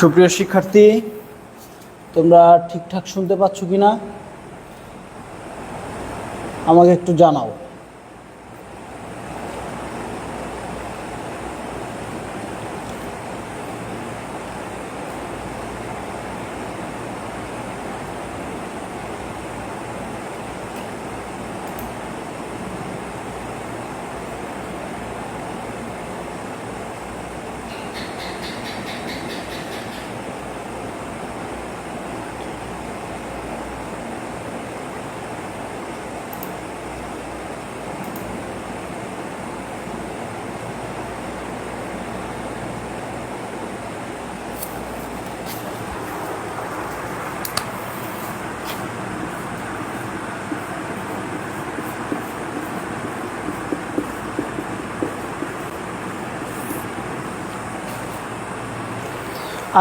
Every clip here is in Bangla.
সুপ্রিয় শিক্ষার্থী, তোমরা ঠিকঠাক শুনতে পাচ্ছ কিনা আমাকে একটু জানাও।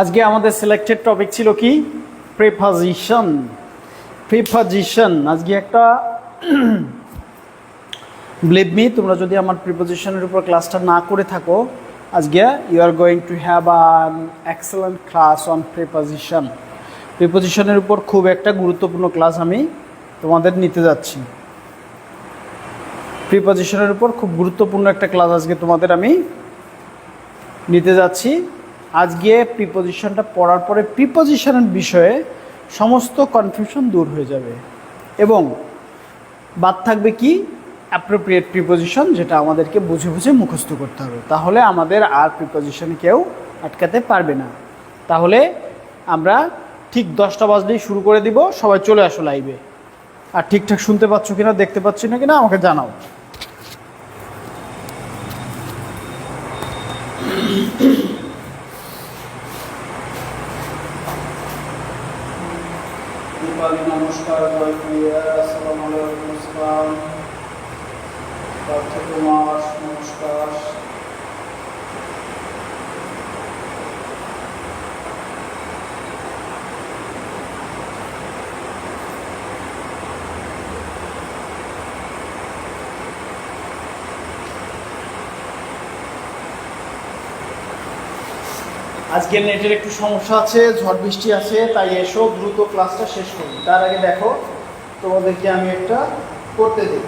আজকে আমাদের সিলেক্টেড টপিক ছিল কি? প্রিপজিশন। আজকে একটা বিলিভ মি, তোমরা যদি আমার প্রিপজিশনের উপর ক্লাসটা না করে থাকো, আজকে you are going to have an excellent class on preposition. প্রিপজিশনের উপর খুব একটা গুরুত্বপূর্ণ ক্লাস আমি তোমাদের নিতে যাচ্ছি। প্রিপজিশনের উপর খুব গুরুত্বপূর্ণ একটা ক্লাস আজকে তোমাদের আমি নিতে যাচ্ছি। আজকে প্রিপজিশনটা পড়ার পরে প্রিপজিশনের বিষয়ে সমস্ত কনফিউশন দূর হয়ে যাবে এবং বাদ থাকবে কি? অ্যাপ্রোপ্রিয়েট প্রিপজিশন, যেটা আমাদেরকে বুঝে বুঝে মুখস্থ করতে হবে। তাহলে আমাদের আর প্রিপজিশনে কেউ আটকাতে পারবে না। তাহলে আমরা ঠিক 10টা বাজলেই শুরু করে দিব। সবাই চলে আসো লাইভে। আর ঠিকঠাক শুনতে পাচ্ছ কিনা, দেখতে পাচ্ছ না কিনা আমাকে জানাও। নমস্কার, আসসালামু আলাইকুম। আসসালাম পার্থ কুমার, নমস্কার। আজকে নেটের একটু সমস্যা আছে, ঝড় বৃষ্টি আছে, তাই এসো দ্রুত ক্লাসটা শেষ করি। তার আগে দেখো তোমাদেরকে আমি একটা করতে দিই।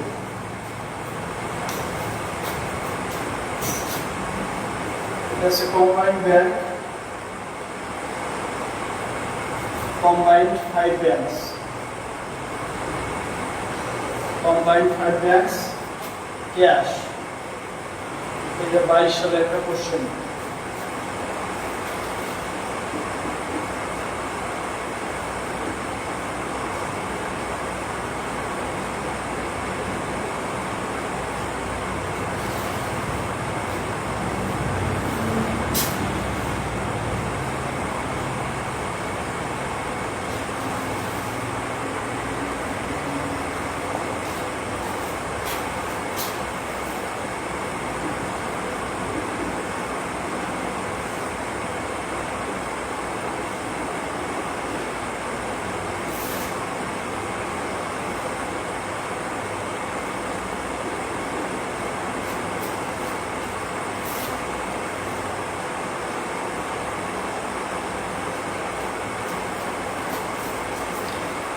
এটা হচ্ছে combined bank, combined 5 banks, combined 5 banks cash. এটা 22 সালের একটা কোশ্চেন।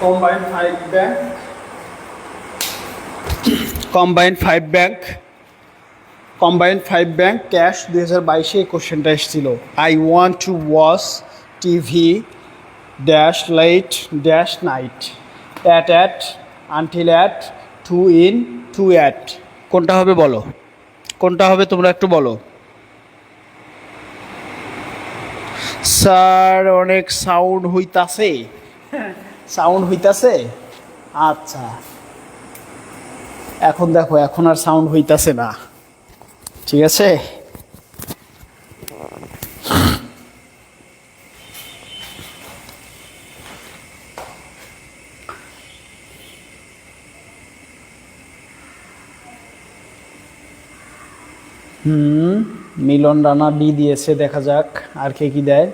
কম্বাইন্ড 5 ব্যাংক ক্যাশ 2022-এ এই কোশ্চেনটা এসেছিল। I want to watch TV dash light dash night at until at 2 in 2 at। কোনটা হবে বলো? কোনটা হবে তোমরা একটু বলো। স্যার অনেক সাউন্ড হইতাছে। সাউন্ড হইতাছে? আচ্ছা, এখন দেখো, এখন আর সাউন্ড হইতাছে না। ঠিক আছে? মিলন রানা ডি দিয়েছে, দেখা যাক আর কে কি দেয়।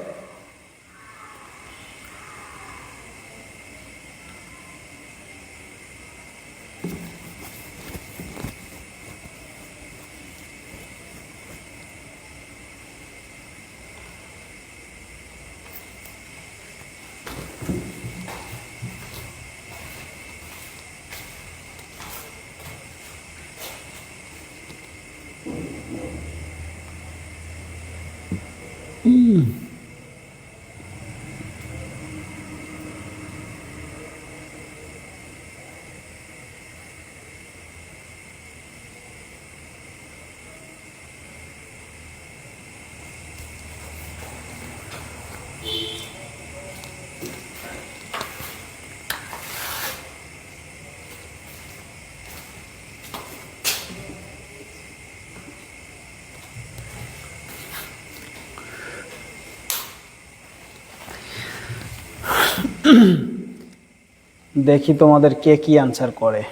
দেখি তোমাদের কে কি আনসার করে।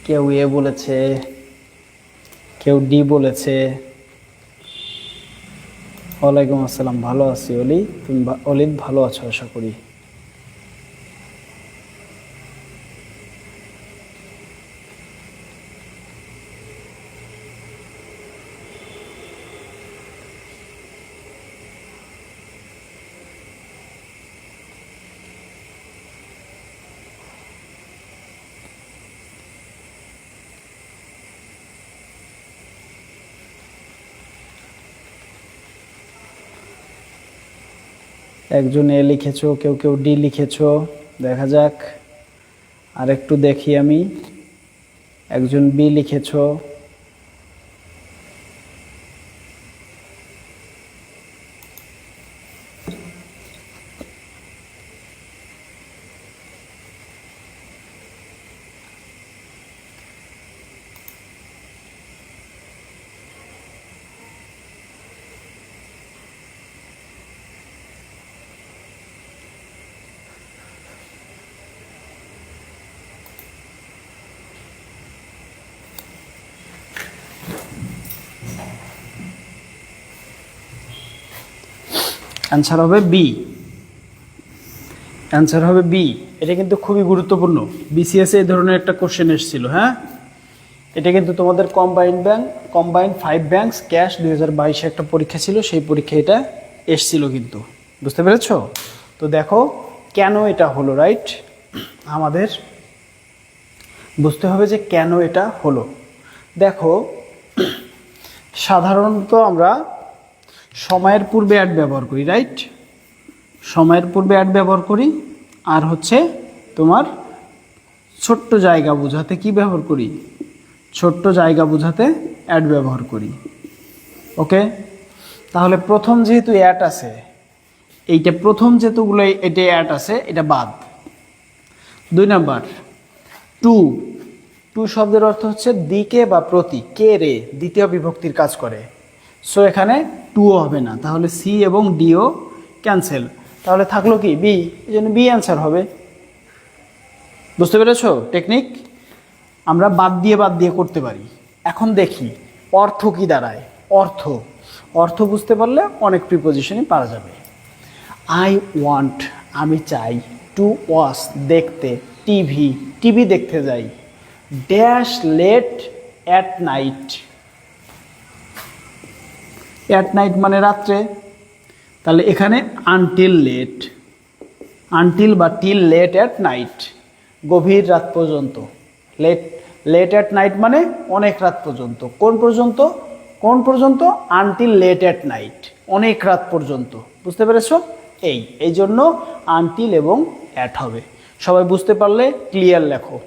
কেউ এ বলেছে, কেউ ডি বলেছে। ওয়ালাইকুম আসসালাম, ভালো আছি অলি, তুমি অলিদ ভালো আছো আশা করি। একজন এ লিখেছো, কেউ কেউ ডি লিখেছো, দেখা যাক। আর একটু দেখি আমি, একজন বি লিখেছো। অ্যান্সার হবে বি, অ্যান্সার হবে বি। এটা কিন্তু খুবই গুরুত্বপূর্ণ, বিসিএস এই ধরনের একটা কোশ্চেন এসেছিল। হ্যাঁ, এটা কিন্তু তোমাদের কম্বাইন্ড 5 ব্যাংকস ক্যাশ 2022 একটা পরীক্ষা ছিল, সেই পরীক্ষায় এটা এসছিল কিন্তু, বুঝতে পেরেছো? তো দেখো কেন এটা হলো, রাইট? আমাদের বুঝতে হবে যে কেন এটা হলো। দেখো, সাধারণত আমরা সময়ের পূর্বে অ্যাড ব্যবহার করি, রাইট? সময়ের পূর্বে অ্যাড ব্যবহার করি, আর হচ্ছে তোমার ছোট্ট জায়গা বোঝাতে কি ব্যবহার করি? ছোট্ট জায়গা বোঝাতে অ্যাড ব্যবহার করি। ওকে, তাহলে প্রথম যেহেতু অ্যাড আছে, এইটা প্রথম যেহেতুগুলো এটা অ্যাড আছে, এটা বাদ। 2 নাম্বার, টু। টু শব্দের অর্থ হচ্ছে দিকে বা প্রতি, কে রে, দ্বিতীয় বিভক্তির কাজ করে। সো এখানে টুও হবে না, তাহলে সি এবং ডিও ক্যান্সেল। তাহলে থাকলো কি? বি, এই জন্য বি অ্যান্সার হবে। বুঝতে পেরেছো টেকনিক? আমরা বাদ দিয়ে করতে পারি। এখন দেখি অর্থ কি দাঁড়ায়। অর্থ, অর্থ বুঝতে পারলে অনেক প্রিপোজিশনই পারা যাবে। আই ওয়ান্ট, আমি চাই। টু ওয়াচ, দেখতে। টিভি, টিভি দেখতে যাই। Dash late at night, at night মানে রাত্রে, তাহলে এখানে আনটিল লেট, আনটিল বা টিল লেট অ্যাট নাইট, গভীর রাত পর্যন্ত। লেট, লেট অ্যাট নাইট মানে অনেক রাত পর্যন্ত। কোন পর্যন্ত? কোন পর্যন্ত? আনটিল লেট অ্যাট নাইট, অনেক রাত পর্যন্ত। বুঝতে পেরেছো? এই জন্য আনটিল এবং অ্যাট হবে। সবাই বুঝতে পারলে ক্লিয়ার লেখো।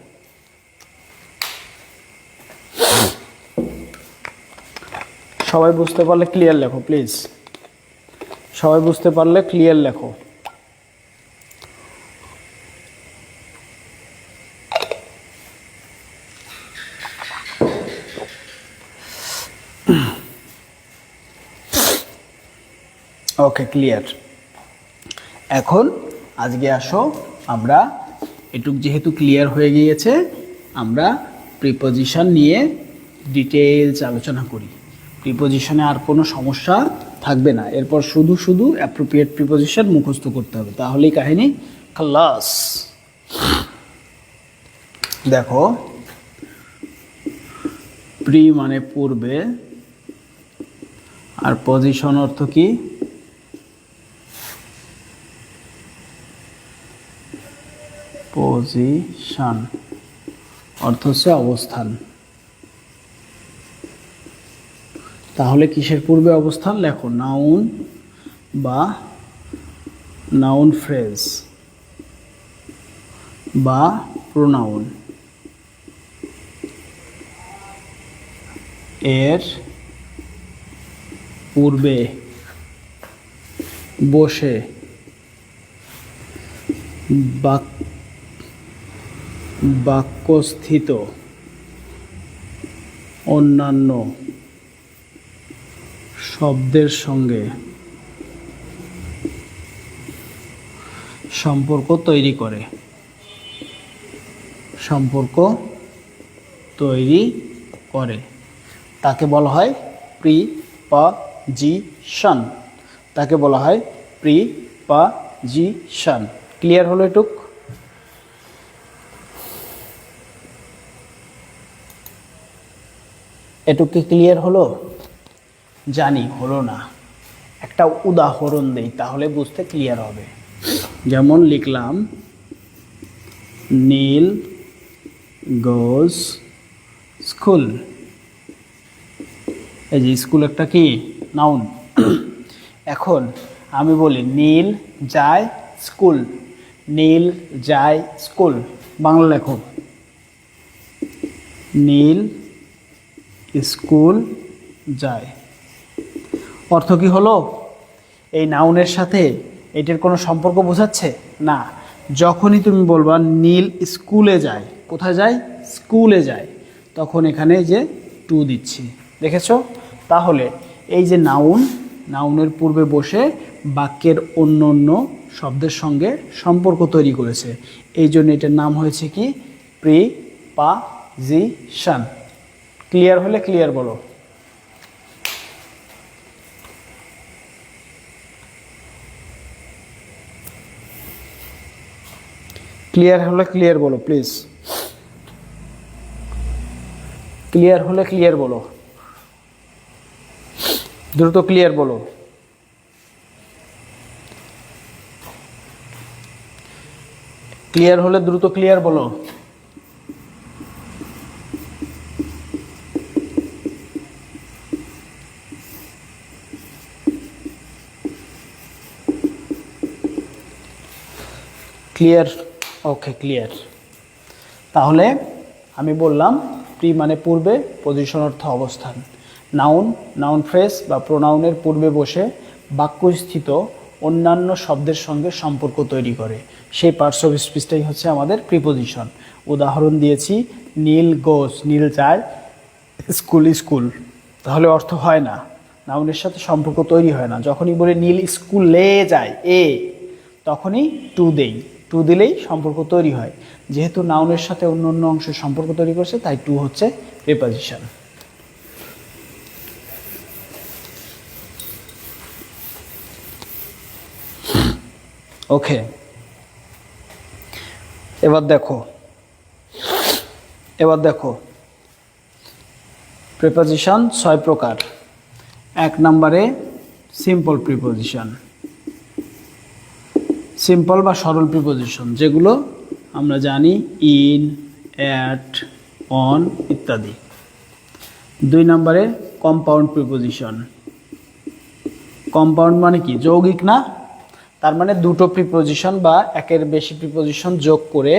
সবাই বুঝতে পারলে ক্লিয়ার লেখো প্লিজ। সবাই বুঝতে পারলে ক্লিয়ার লেখো। ওকে, ক্লিয়ার। এখন আজকে আসো আমরা এটুক যেহেতু ক্লিয়ার হয়ে গিয়েছে, আমরা প্রিপোজিশন নিয়ে ডিটেইলস আলোচনা করি। প্রিপোজিশনে আর কোনো সমস্যা থাকবে না, এরপর শুধু শুধু অ্যাপ্রোপ্রিয়েট প্রিপোজিশন মুখস্থ করতে হবে, তাহলেই কাহিনী খালাস। দেখো, প্রি মানে পূর্বে, আর পজিশন অর্থ কি? পজিশন অর্থ হচ্ছে অবস্থান। তাহলে কিসের পূর্বে অবস্থান? লেখো নাউন বা নাউন ফ্রেজ বা প্রোনাউন, এর পূর্বে বসে বাক্যস্থিত অন্যান্য শব্দের সঙ্গে সম্পর্ক তৈরি করে, সম্পর্ক তৈরি করে, তাকে বলা হয় প্রিপজিশন, তাকে বলা হয় প্রিপজিশন। ক্লিয়ার হলো এটুক? এটুকু ক্লিয়ার হলো? জানি হলো না, একটা উদাহরণ দেই তাহলে বুঝতে ক্লিয়ার হবে। যেমন লিখলাম নীল গোজ স্কুল। এই যে স্কুল একটা কি নাউন। এখন আমি বলি নীল যায় স্কুল, নীল যায় স্কুল। বাংলা লেখো, নীল স্কুল যায়। অর্থ কি হলো? এই নাউনের সাথে এটার কোনো সম্পর্ক বোঝাচ্ছে না। যখনই তুমি বলবা নীল স্কুলে যায়, কোথায় যায়? স্কুলে যায়, তখন এখানে যে টু দিচ্ছি, দেখেছো? তাহলে এই যে নাউন, নাউনের পূর্বে বসে বাক্যের অন্য অন্য শব্দের সঙ্গে সম্পর্ক তৈরি করেছে, এই জন্য এটার নাম হয়েছে কি? প্রিপজিশন। ক্লিয়ার হলে ক্লিয়ার বলো। ক্লিয়ার হলে ক্লিয়ার বলো প্লিজ। ক্লিয়ার হলে ক্লিয়ার বলো, দ্রুত ক্লিয়ার বলো। ক্লিয়ার হলে দ্রুত ক্লিয়ার বলো। ক্লিয়ার? ওকে, ক্লিয়ার। তাহলে আমি বললাম প্রি মানে পূর্বে, পজিশন অর্থ অবস্থান। নাউন, নাউন ফ্রেজ বা প্রোনাউনের পূর্বে বসে বাক্যস্থিত অন্যান্য শব্দের সঙ্গে সম্পর্ক তৈরি করে, সেই পার্টস অফ স্পিচটাই হচ্ছে আমাদের প্রিপজিশন। উদাহরণ দিয়েছি নীল গোজ, নীল যায় স্কুল, স্কুল। তাহলে অর্থ হয় না, নাউনের সাথে সম্পর্ক তৈরি হয় না। যখনই বলে নীল স্কুলে যায় এ, তখনই টু দেই, টু দিলেই সম্পর্ক তৈরি হয়। যেহেতু নাউনের সাথে অন্য অন্য অংশের সম্পর্ক তৈরি করছে, তাই টু হচ্ছে প্রিপজিশন। ওকে, এবার দেখো, এবার দেখো প্রিপজিশন 6 প্রকার। 1 নম্বরে সিম্পল প্রিপজিশন, সিম্পল বা সরল প্রিপজিশন, যেগুলো আমরা জানি ইন, অ্যাট, অন ইত্যাদি। 2 নম্বরে কম্পাউন্ড প্রিপজিশন। কম্পাউন্ড মানে কি? যৌগিক না? তার মানে দুটো প্রিপজিশন বা একের বেশি প্রিপজিশন যোগ করে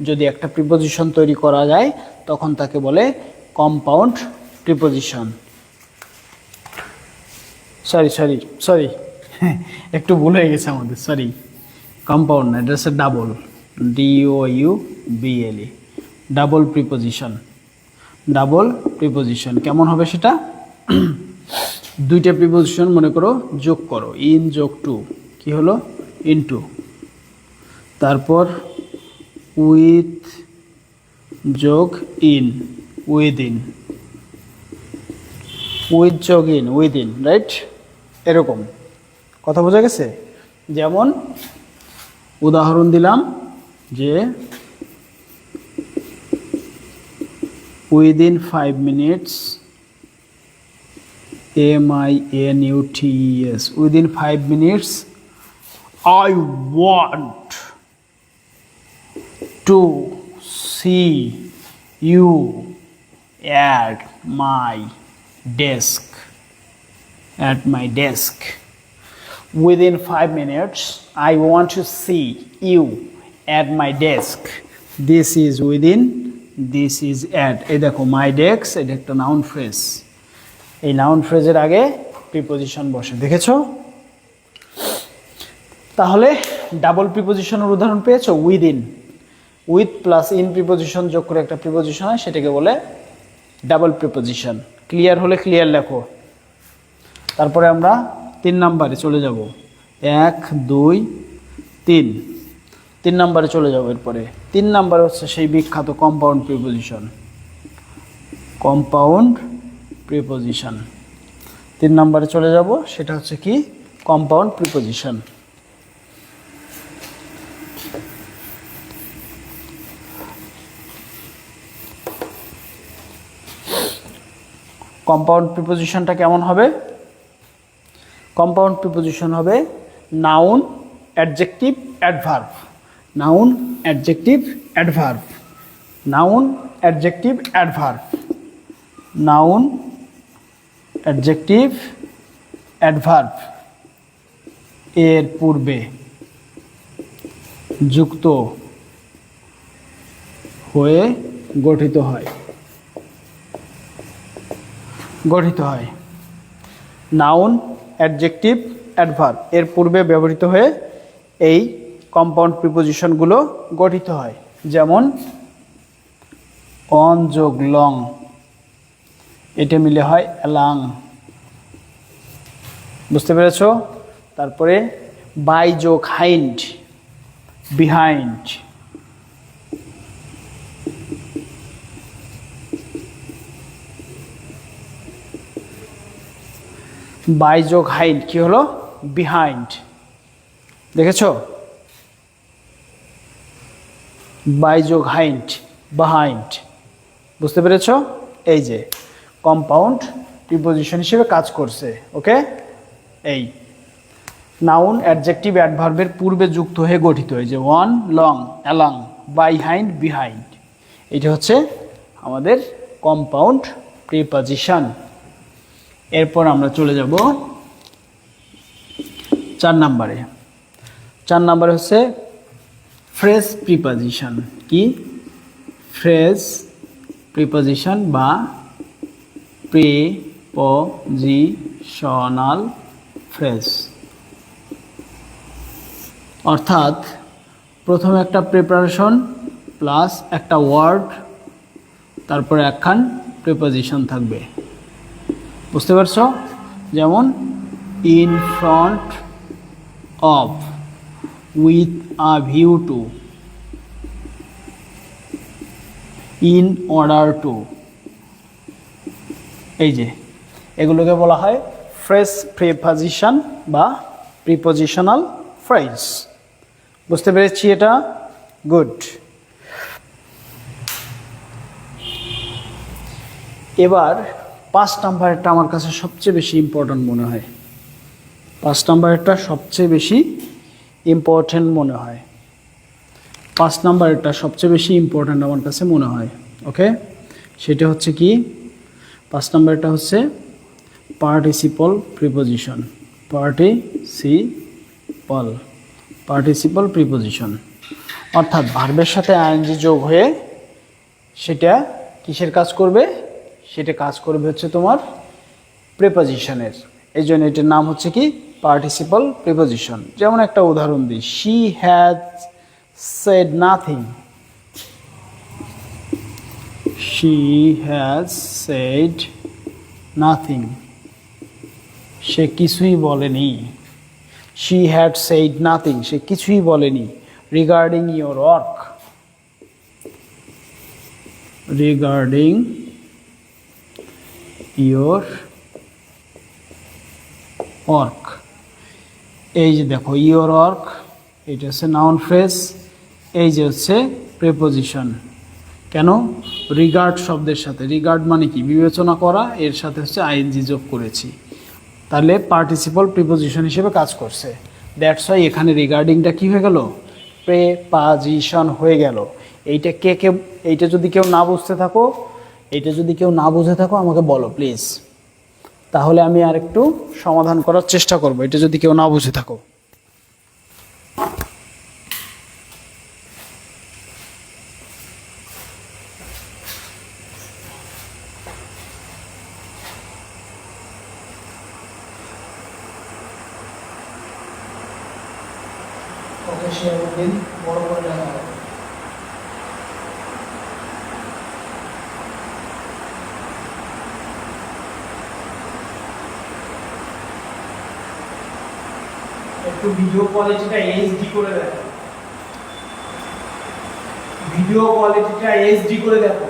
যদি একটা প্রিপজিশন তৈরি করা যায়, তখন তাকে বলে compound preposition. Sorry sorry sorry একটু ভুল হয়ে গেছে আমাদের, সরি। কম্পাউন্ড না, এটা হচ্ছে double, DOUBLE, double preposition. Double preposition কেমন হবে সেটা? দুইটা প্রিপজিশন মনে করো যোগ করো, ইন যোগ টু, কি হলো? ইনটু। তারপর উইথ যোগ ইন, উইদিন। উইথ যোগ ইন, উইদিন, রাইট? এরকম কথা বোঝা গেছে? যেমন উদাহরণ দিলাম যে within 5 minutes, MINUTES, within 5 minutes I want to see you at my desk, at my desk. Within 5 minutes I want to see you at my desk. This is within, this is at. এই দেখো my desk, এটা একটা নাউন ফ্রেজ। এই নাউন ফ্রেজের আগে প্রিপজিশন বসে, দেখেছো? তাহলে ডাবল প্রিপজিশনের উদাহরণ পেয়েছো? Within, with plus in preposition যোগ করে একটা প্রিপজিশন হয়, সেটাকে বলে ডাবল প্রিপজিশন। ক্লিয়ার হলে ক্লিয়ার লেখো। তারপরে আমরা 3 নম্বরে চলে যাব। 1, 2, 3। 3 নম্বরে চলে যাব এরপরে 3 নম্বরে হচ্ছে সেই বিখ্যাত কম্পাউন্ড প্রিপোজিশন। কম্পাউন্ড প্রিপোজিশন 3 নম্বরে চলে যাব, সেটা হচ্ছে কি কম্পাউন্ড প্রিপোজিশন। কম্পাউন্ড প্রিপোজিশনটা কেমন হবে? কম্পাউন্ড প্রিপোজিশন হবে noun, adjective, adverb. Noun, adjective, adverb. Noun, adjective, adverb. Noun, adjective, adverb এর পূর্বে যুক্ত হয়ে গঠিত হয়। নাউন, অ্যাডজেক্টিভ, অ্যাডভার্ব এর পূর্বে ব্যবহৃত হয়ে এই কম্পাউন্ড প্রিপোজিশনগুলো গঠিত হয়। যেমন অন যোগ লং, এটা মিলে হয় অ্যালাং। বুঝতে পেরেছ? তারপরে বাই যোগ হাইন্ড, বিহাইন্ড। বাই যোগ হাইন্ড কি হলো? বিহাইন্ড। দেখেছ? বাই যোগ হাইন্ড, বিহাইন্ড। বুঝতে পেরেছ? এই যে কম্পাউন্ড প্রিপোজিশন হিসেবে কাজ করছে। ওকে, এই নাউন, অ্যাডজেক্টিভ, অ্যাডভার্বের পূর্বে যুক্ত হয়ে গঠিত হয়, যে one, long, along, by hind, behind. এটা হচ্ছে আমাদের কম্পাউন্ড প্রিপোজিশন। এরপর আমরা চলে যাব 4 নম্বরে। 4 নম্বরে হচ্ছে ফ্রেজ প্রিপোজিশন। কি? ফ্রেজ প্রিপোজিশন বা প্রিপোজিশনাল ফ্রেজ। অর্থাৎ প্রথমে একটা প্রিপারেশন প্লাস একটা ওয়ার্ড, তারপরে একখান প্রিপোজিশন থাকবে। বুঝতে পারছো? যেমন in front of, with a view to, in order to. এই যে এগুলোকে বলা হয় ফ্রেজ প্রিপোজিশন বা প্রিপোজিশনাল ফ্রেজ। বুঝতে পেরেছি এটা? গুড। এবার 5 নাম্বারেরটা আমার কাছে সবচেয়ে বেশি ইম্পর্ট্যান্ট মনে হয়। 5 নাম্বারেরটা সবচেয়ে বেশি ইম্পর্ট্যান্ট মনে হয়। 5 নাম্বারেরটা সবচেয়ে বেশি ইম্পর্ট্যান্ট আমার কাছে মনে হয়। ওকে, সেটা হচ্ছে কি? 5 নাম্বারটা হচ্ছে পার্টিসিপল প্রিপোজিশন। পার্টিসিপল প্রিপোজিশন অর্থাৎ ভার্বের সাথে আইএনজি যোগ হয়ে সেটা কিসের কাজ করবে? সেটা কাজ করবে হচ্ছে তোমার প্রিপোজিশনের। এই জন্য এটার নাম হচ্ছে কি? Participle preposition. যেমন একটা উদাহরণ দিই, she has said nothing. She has said nothing. সে কিছুই বলেনি। She had said nothing. সে কিছুই বলেনি। Regarding your work. Regarding your work. এই যে দেখো your work, এটা হচ্ছে নাউন ফ্রেজ, এই যে হচ্ছে প্রিপোজিশন। কেন? রিগার্ড শব্দের সাথে, রিগার্ড মানে কি? বিবেচনা করা, এর সাথে হচ্ছে আইএনজি যোগ করেছি, তাহলে পার্টিসিপল প্রিপোজিশন হিসেবে কাজ করছে। দ্যাটস ওয়াই এখানে রিগার্ডিংটা কি হয়ে গেল? প্রিপোজিশন হয়ে গেল। এইটা যদি কেউ না বুঝতে থাকো, আমাকে বলো প্লিজ, তাহলে আমি আর একটু সমাধান করার চেষ্টা করব। এটা যদি কেউ না বুঝে থাকো, বড় করে দেখা হবে। একটু ভিডিও কোয়ালিটিটা এইচডি করে দেখো। ভিডিও কোয়ালিটিটা এইচডি করে দেখো।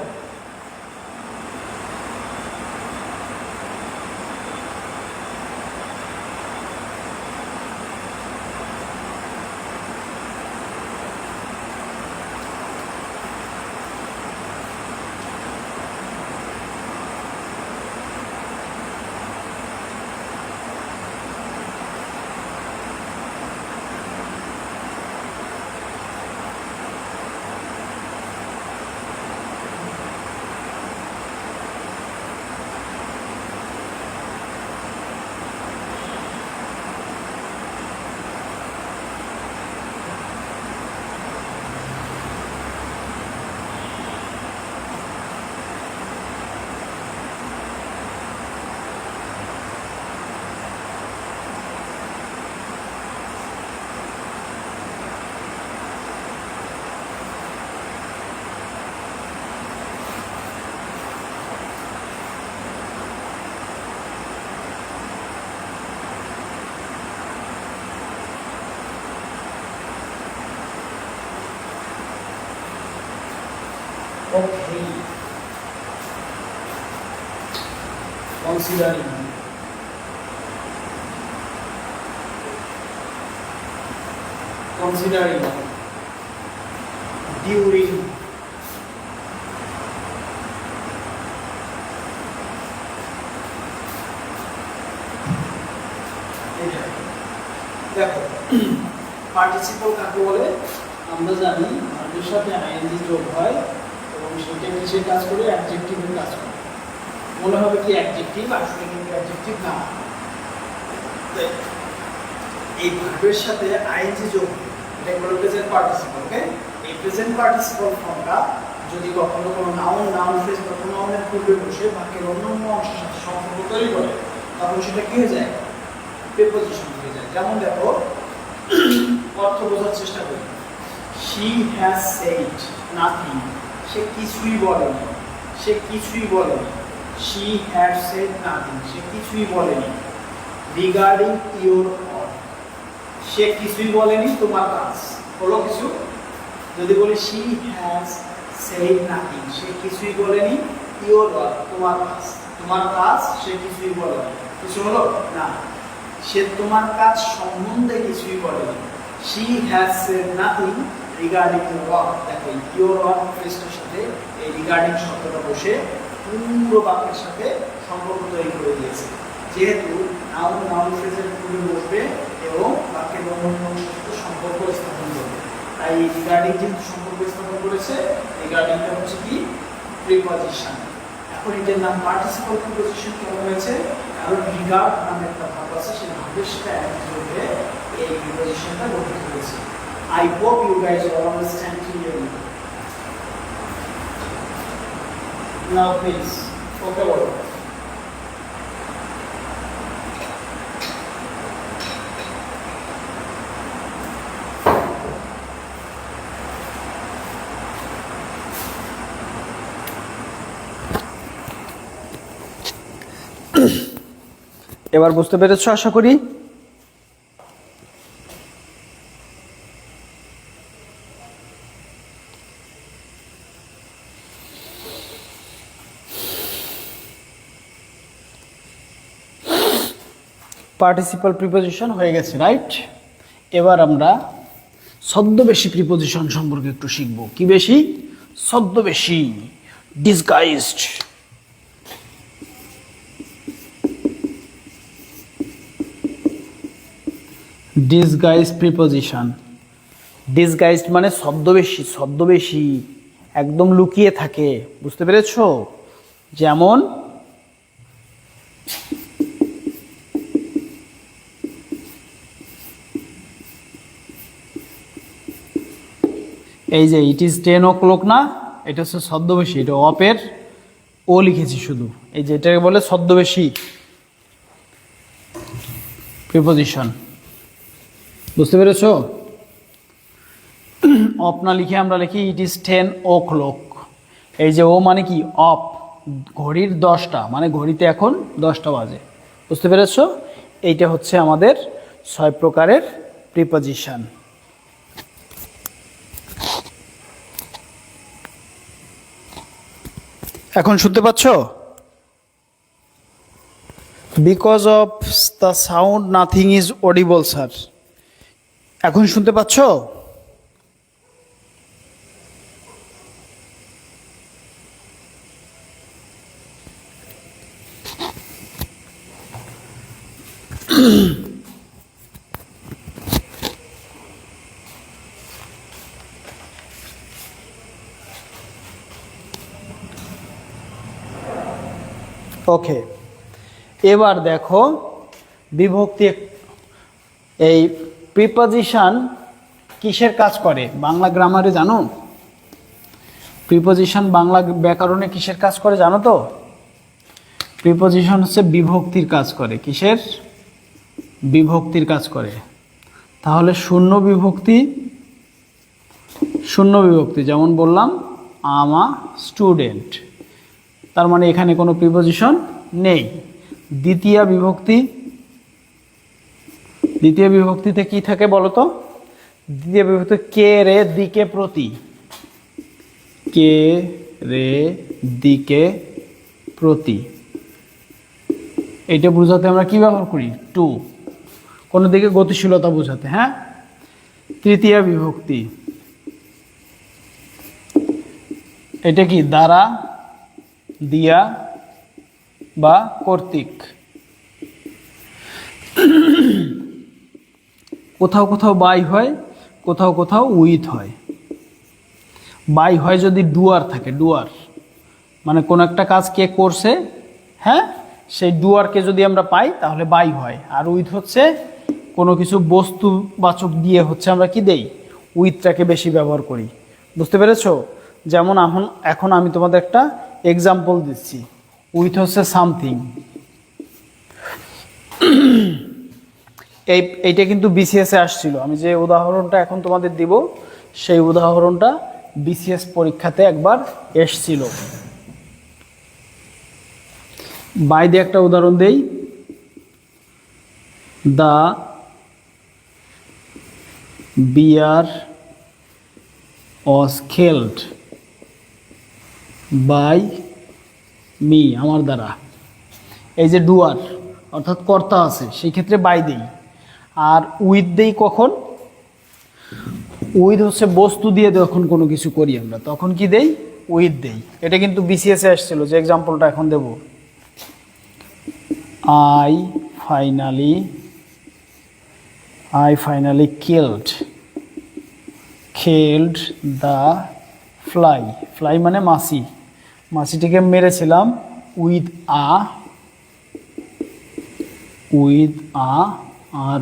Okay. Considering. Considering. During. দেখো পার্টিসিপল কাকে বলে? আমরা জানি ভার্বের সাথে আইএনজি যোগ হয় এবং সেটা কিসের কাজ করে? অ্যাডজেক্টিভের কাজ করে। মনে হবে কি অ্যাডজেক্টিভ, আসলে কিন্তু অ্যাডজেক্টিভ না। এই ভার্বের সাথে আইএনজি যোগ এটা হলো প্রেজেন্ট পার্টিসিপল। ওকে, এই প্রেজেন্ট পার্টিসিপল ফর্মটা যদি কখনো কোনো নাউন ফ্রেজ বা কোনো নাউনের পূর্বে বসে বাক্যের অন্যান্য অংশের সাথে সম্পর্ক তৈরি করে, তখন সেটা কি হয়ে যায়? প্রিপোজিশন হয়ে যায়। যেমন দেখো, অর্থ বোঝার চেষ্টা করি। She has said nothing. সে কিছুই বলেনি। সে কিছুই বলেনি। She had said nothing. সে কিছুই বলেনি। Regarding your work. সে কিছুই বলেনি তোমার কাজ। হলো কিছু? যদি বলি she has said nothing. সে কিছুই বলেনি your work. তোমার কাজ। তোমার কাজ সে কিছুই বলেনি। কিছু হলো না। সে তোমার কাজ সম্বন্ধে কিছুই বলেনি। She has said nothing regarding your work. দেখো your work ফ্রেজটার সাথে এই regarding শব্দটা বসে পুরো বাক্যের সাথে সম্পর্ক তৈরি করে দিয়েছে। যেহেতু নাউন ফ্রেজের পূর্বে বসবে এবং বাক্যের অন্যান্য অংশের সাথে সম্পর্ক স্থাপন করবে, তাই এই রিগার্ডিং যেহেতু সম্পর্ক স্থাপন করেছে, রিগার্ডিংটা হচ্ছে কি? প্রিপজিশন। এখন এটার নাম পার্টিসিপল প্রিপজিশন কেন হয়েছে? কারণ রিগার্ড নামে একটা ভাব আছে, সেই ভাবের সাথে একযোগে এই প্রিপজিশনটা গঠিত হয়েছে। I hope you guys will understand clearly. Now please, okay, বলো। এবার বুঝতে পেরেছো আশা করি। পার্টিসিপাল প্রিপোজিশন হয়ে গেছে, রাইট? এবার আমরা ছদ্মবেশী প্রিপোজিশন সম্পর্কে একটু শিখব। কি বেশি? ছদ্মবেশী, ডিসগাইজড। Disguised preposition. ডিসগাইজড মানে ছদ্মবেশী, ছদ্মবেশী একদম লুকিয়ে থাকে। বুঝতে পেরেছো? যেমন এই যে ইট ইজ 10 o'clock না, এটা হচ্ছে ছদ্মবেশী। এটা অপের ও লিখেছি শুধু। এই যে এটাকে বলে ছদ্মবেশী প্রিপোজিশন। বুঝতে পেরেছো? অপ না লিখে আমরা লিখি ইট ইজ 10 o'clock। এই যে ও মানে কি? অপ, ঘড়ির 10টা, মানে ঘড়িতে এখন 10টা বাজে। বুঝতে পেরেছো? এইটা হচ্ছে আমাদের 6 প্রকারের প্রিপোজিশন। এখন শুনতে পাচ্ছ? Because of the sound nothing is audible sir. এখন শুনতে পাচ্ছ? ওকে, এবার দেখো বিভক্তি। এই প্রিপজিশন কিসের কাজ করে বাংলা গ্রামারে জানো? প্রিপজিশন বাংলা ব্যাকরণে কিসের কাজ করে জানো তো? প্রিপজিশন হচ্ছে বিভক্তির কাজ করে। কিসের? বিভক্তির কাজ করে। তাহলে শূন্য বিভক্তি, শূন্য বিভক্তি যেমন বললাম আম আ স্টুডেন্ট, তার মানে এখানে কোনো প্রিপজিশন নেই। দ্বিতীয় বিভক্তি, দ্বিতীয় বিভক্তিতে কি থাকে বলো তো? দ্বিতীয় বিভক্তি কে রে দিকে প্রতি, কে রে দিকে প্রতি, এটা বোঝাতে আমরা কি ব্যবহার করি? টু, কোনো দিকে গতিশীলতা বোঝাতে। হ্যাঁ। তৃতীয় বিভক্তি এটা কি? দ্বারা, দিয়া বা কর্তৃক। কোথাও কোথাও বাই হয়, কোথাও কোথাও উইথ হয়। বাই হয় যদি ডুয়ার থাকে, ডুয়ার মানে কোন একটা কাজ কে করছে, হ্যাঁ, সেই ডুয়ারকে যদি আমরা পাই তাহলে বাই হয়। আর উইথ হচ্ছে কোনো কিছু বস্তুবাচক দিয়ে হচ্ছে আমরা কি দেই? উইথটাকে বেশি ব্যবহার করি। বুঝতে পেরেছো? যেমন এখন আমি তোমাদের একটা এক্সাম্পল দিচ্ছি। উইথ হচ্ছে সামথিং। এইটা কিন্তু বিসিএস এ আসছিল। আমি যে উদাহরণটা এখন তোমাদের দিব সেই উদাহরণটা বিসিএস পরীক্ষাতে একবার এসছিল। বাই দিয়ে একটা উদাহরণ দেই। দ্য বিয়ার ওয়াজ খেলড বাই মি, আমার দ্বারা। এই যে ডুয়ার অর্থাৎ কর্তা আছে, সেই ক্ষেত্রে বাই দেই। আর উইথ দেই কখন? উইথ হচ্ছে বস্তু দিয়ে যখন কোনো কিছু করি আমরা তখন কি দেই? উইথ দেই। এটা কিন্তু বিসিএস এ আসছিল, যে এক্সাম্পলটা এখন দেব। I finally killed the fly. Fly মানে মাছি, মাছিটিকে মেরেছিলাম with a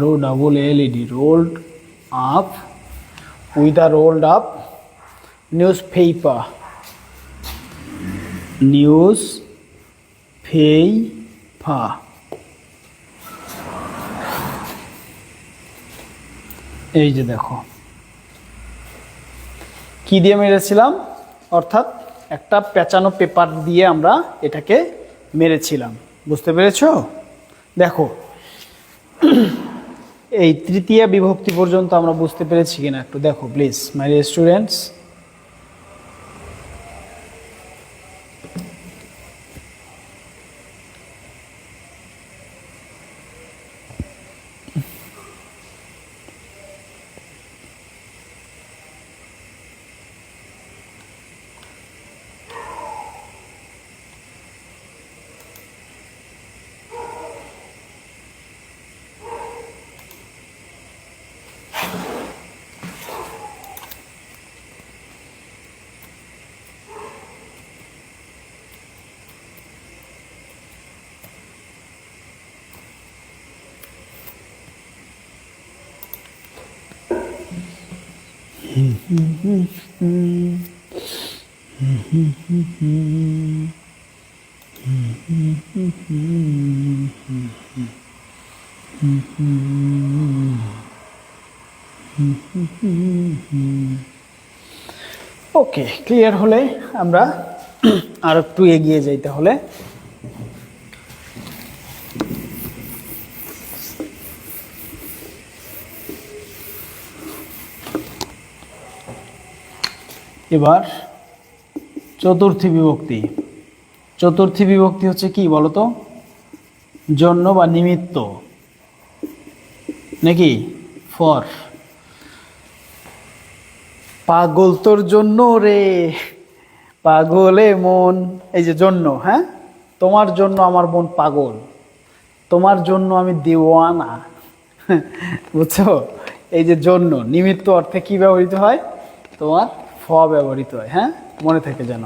ROLLED, rolled up, with a rolled up newspaper, এই যে দেখো কি দিয়ে মেরেছিলাম, অর্থাৎ একটা পেঁচানো পেপার দিয়ে আমরা এটাকে মেরেছিলাম। বুঝতে পেরেছো? দেখো এই তৃতীয় বিভক্তি পর্যন্ত আমরা বুঝতে পেরেছি কিনা একটু দেখো please my students. Okay, clear হলে আমরা আর একটু এগিয়ে যাই। তাহলে এবার চতুর্থী বিভক্তি। চতুর্থী বিভক্তি হচ্ছে কি বলতো? জন্য বা নিমিত্ত নাকি? ফর। পাগল তোর জন্য রে, পাগলে মন, এই যে জন্য, হ্যাঁ, তোমার জন্য আমার মন পাগল, তোমার জন্য আমি দিওয়ানা। বুঝছো? এই যে জন্য নিমিত্ত অর্থে কি ব্যবহৃত হয়? তোমার ফ ব্যবহৃত হয়। হ্যাঁ, মনে থাকে যেন।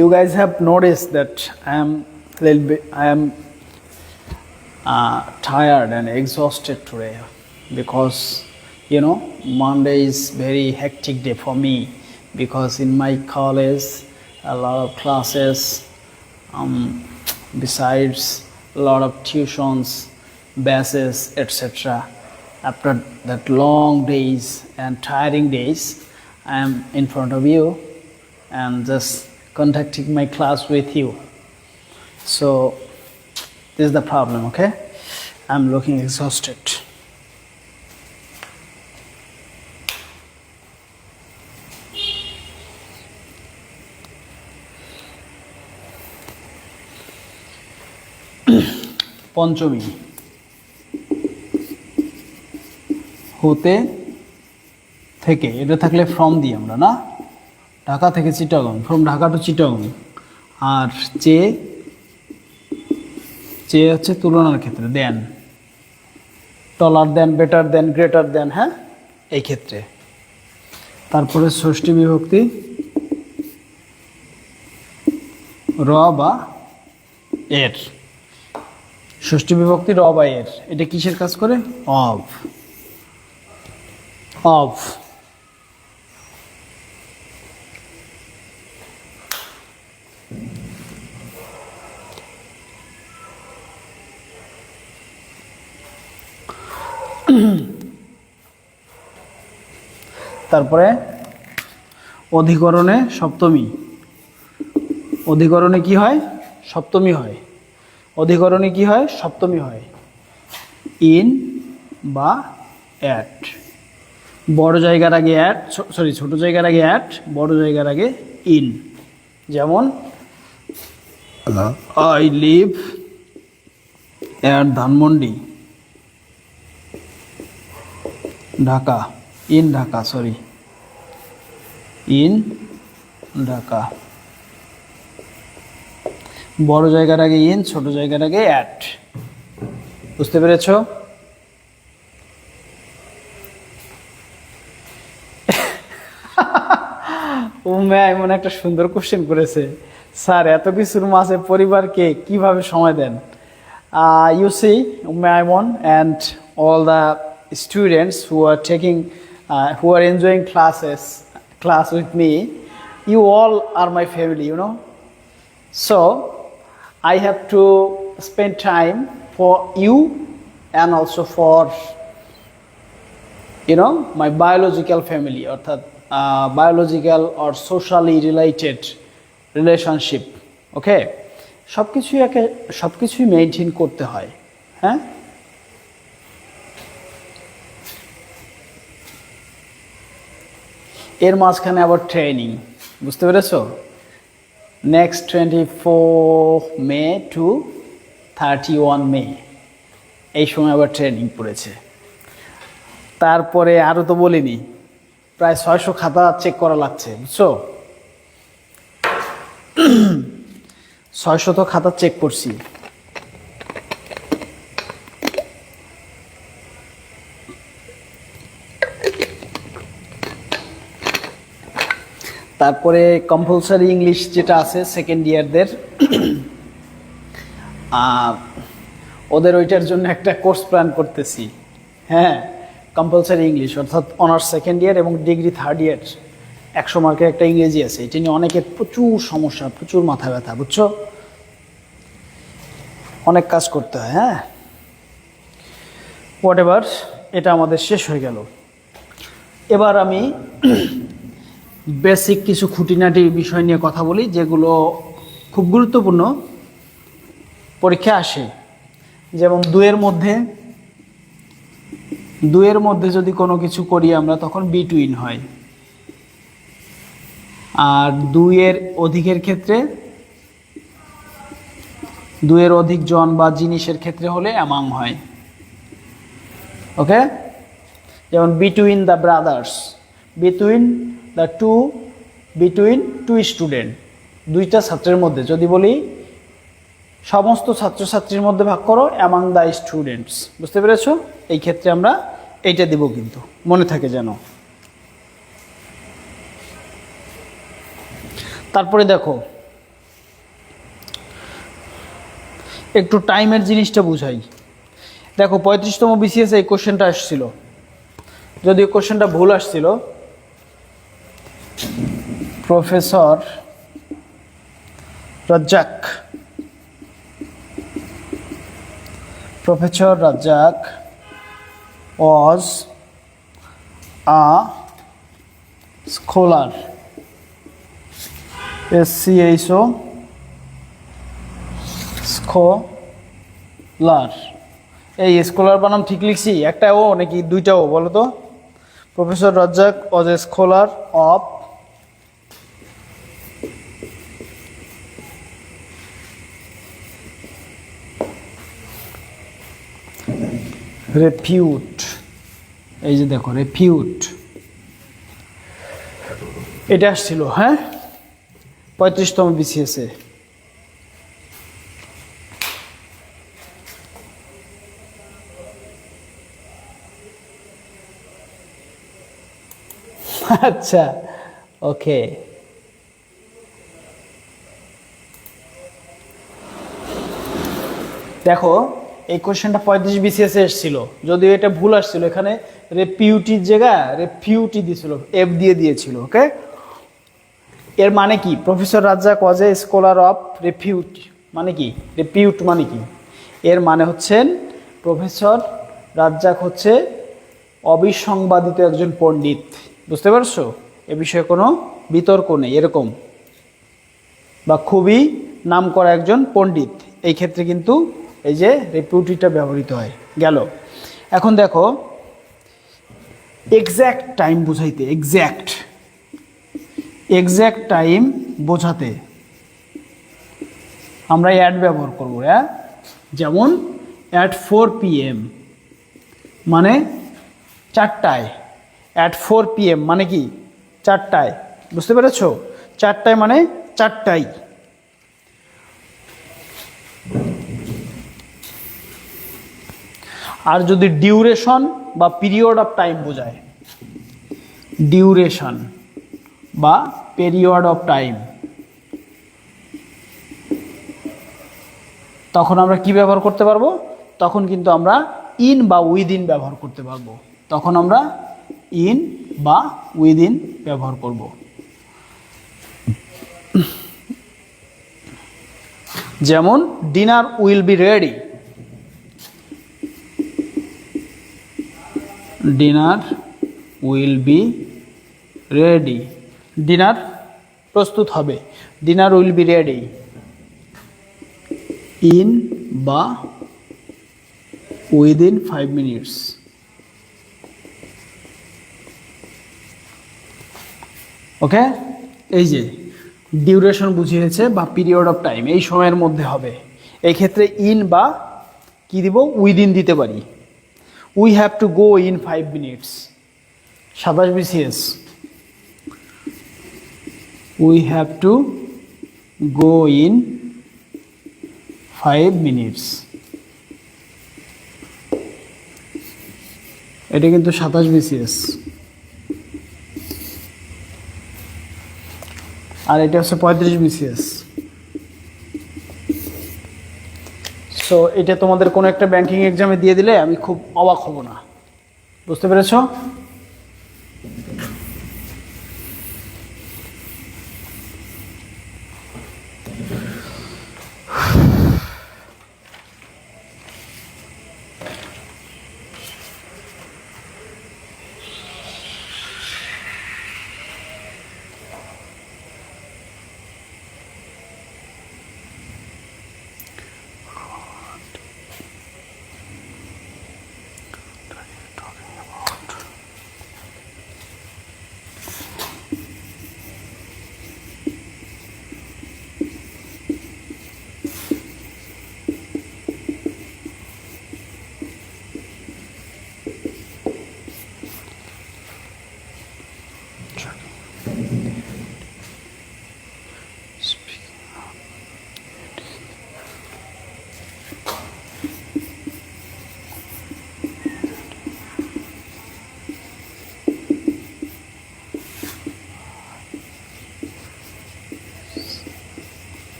You guys have noticed that I am tired and exhausted today because Monday is very hectic day for me because in my college a lot of classes, besides a lot of tuitions, basses, etc. After that long days and tiring days, I am in front of you and just conducting my class with you. So this is the problem, okay? I'm looking exhausted. পঞ্চমী হতে থেকে, এটা থাকলে ফ্রম দিই আমরা না, ঢাকা থেকে চিটাগং, ফ্রম ঢাকা টু চিটাগং। আর চে হচ্ছে তুলনার ক্ষেত্রে, দেন, টলার দেন, বেটার দেন, গ্রেটার দেন, হ্যাঁ, এই ক্ষেত্রে। তারপরে ষষ্ঠী বিভক্তি র বা এর, ষষ্ঠী বিভক্তি র বা এর, এটা কিসের কাজ করে? অফ। অফ। তারপরে অধিকরণে সপ্তমী, অধিকরণে কি হয়? সপ্তমী হয়। অধিকরণে কি হয়? সপ্তমী হয়। ইন বা অ্যাট, বড় জায়গার আগে অ্যাট, সরি ছোট জায়গার আগে অ্যাট, বড় জায়গার আগে ইন। যেমন I live at Dhanmondi, Dhaka, in Dhaka, sorry, in Dhaka. বড় জায়গার আগে ইন, ছোট জায়গার আগে অ্যাট। বুঝতে পেরেছ? ও ম্যা, এমন একটা সুন্দর কোশ্চেন করেছে, স্যার এত কিছুর মাঝে পরিবারকে কিভাবে সময় দেন? You see, Maimon and all the students who are who are enjoying class with me, you all are my family, So I have to spend time for you and also for my biological family, অর্থাৎ biological or socially related relationship. Okay, সবকিছুই মেইনটেইন করতে হয়। হ্যাঁ, এর মাঝখানে আবার ট্রেনিং, বুঝতে পেরেছো? নেক্সট 24 মে টু 31 মে, এই সময় আবার ট্রেনিং পড়েছে। তারপরে আরও তো বলিনি, প্রায় 600 খাতা চেক করা লাগছে, বুঝছো? 600 খাতা চেক করছি। তারপরে কম্পালসারি ইংলিশ যেটা আছে সেকেন্ড ইয়ারদের, ওদের ওইটার জন্য একটা কোর্স প্ল্যান করতেছি। হ্যাঁ, কম্পালসারি ইংলিশ, অর্থাৎ অনার্স সেকেন্ড ইয়ার এবং ডিগ্রি থার্ড ইয়ার 100 মার্কের একটা ইংরেজি আছে। এটা নিয়ে অনেকের প্রচুর সমস্যা, প্রচুর মাথা ব্যথা, বুঝছো? অনেক কাজ করতে হয়। হ্যাঁ, হোয়াট এভার, এটা আমাদের শেষ হয়ে গেল। এবার আমি বেসিক কিছু খুঁটিনাটি বিষয় নিয়ে কথা বলি, যেগুলো খুব গুরুত্বপূর্ণ, পরীক্ষা আসে। যেমন 2 এর মধ্যে দুইয়ের মধ্যে যদি কোনো কিছু করি আমরা তখন বিটুইন হয়, আর দুইয়ের অধিকের ক্ষেত্রে, দুইয়ের অধিক জন বা জিনিসের ক্ষেত্রে হলে অ্যামাং হয়। ওকে, যেমন between the brothers, between two student, দুইটা ছাত্রের মধ্যে। যদি বলি সমস্ত ছাত্রছাত্রীর মধ্যে ভাগ করো, অ্যামাং দ্য স্টুডেন্টস, বুঝতে পেরেছো? এই ক্ষেত্রে আমরা এইটা দিব, কিন্তু মনে থাকে যেন। তারপরে দেখো একটু টাইমের জিনিসটা বুঝাই। দেখো 35তম বিসিএস এই কোশ্চেনটা আসছিল, যদিও কোশ্চেনটা ভুল আসছিল। Professor Razzaq was a scholar, SCHO, scholar. এই স্কলার বানাম ঠিক লিখছি? একটা ও নাকি দুইটা ও বলো তো? Professor Razzaq was a scholar of repute. এই যে দেখো রেপিউট, এটা আসছিল, হ্যাঁ, 35তম বিসিএসে। আচ্ছা, ওকে। দেখো এই কোশ্চেনটা 35 বিসিএসে এসেছিল, যদিও এটা ভুল আসছিল। এখানে রেপিউটির জায়গায় রেপিউটি দিয়েছিল, এফ দিয়ে দিয়েছিল। ওকে, এর মানে কি? Professor Razzaq was a scholar of repute মানে কি? রেপিউট মানে কি? এর মানে হচ্ছেন প্রফেসর রাজ্জাক হচ্ছে অবিসংবাদিত একজন পণ্ডিত। বুঝতে পারছো? এ বিষয়ে কোনো বিতর্ক নেই, এরকম, বা খুবই নামকরা একজন পণ্ডিত। এই ক্ষেত্রে কিন্তু এই যে রেপিউটিটা ব্যবহৃত হয়। গেল। এখন দেখো এক্স্যাক্ট টাইম বোঝাইতে, এক্স্যাক্ট টাইম বোঝাতে আমরা অ্যাট ব্যবহার করব। হ্যাঁ, যেমন অ্যাট 4 PM মানে 4টায়। অ্যাট 4 PM মানে কি? 4টায়। বুঝতে পেরেছ? 4টায় মানে 4টাই। আর যদি ডিউরেশন বা পিরিয়ড অফ টাইম বোঝায়, ডিউরেশন বা পিরিয়ড অফ টাইম, তখন আমরা কি ব্যবহার করতে পারবো? তখন কিন্তু আমরা ইন বা উইদিন ব্যবহার করতে পারবো। তখন আমরা ইন বা উইদিন ব্যবহার করব। যেমন dinner will be ready, dinner will be ready, dinner প্রস্তুত হবে। Dinner will be ready in বা উইদিন 5 minutes। ওকে, এই যে ডিউরেশন বুঝিয়েছে বা পিরিয়ড অফ টাইম, এই সময়ের মধ্যে হবে। এই ক্ষেত্রে ইন বা কি দিব? উইদিন দিতে পারি। We have to go in 5 minutes। 27 BCS, we have to go in 5 minutes। এটা কিন্তু 27 বিসিএস, আর এটা হচ্ছে 35 বিসিএস। সো এটা তোমাদের কোনো একটা ব্যাংকিং এক্সামে দিয়ে দিলে আমি খুব অবাক হব না। বুঝতে পেরেছো?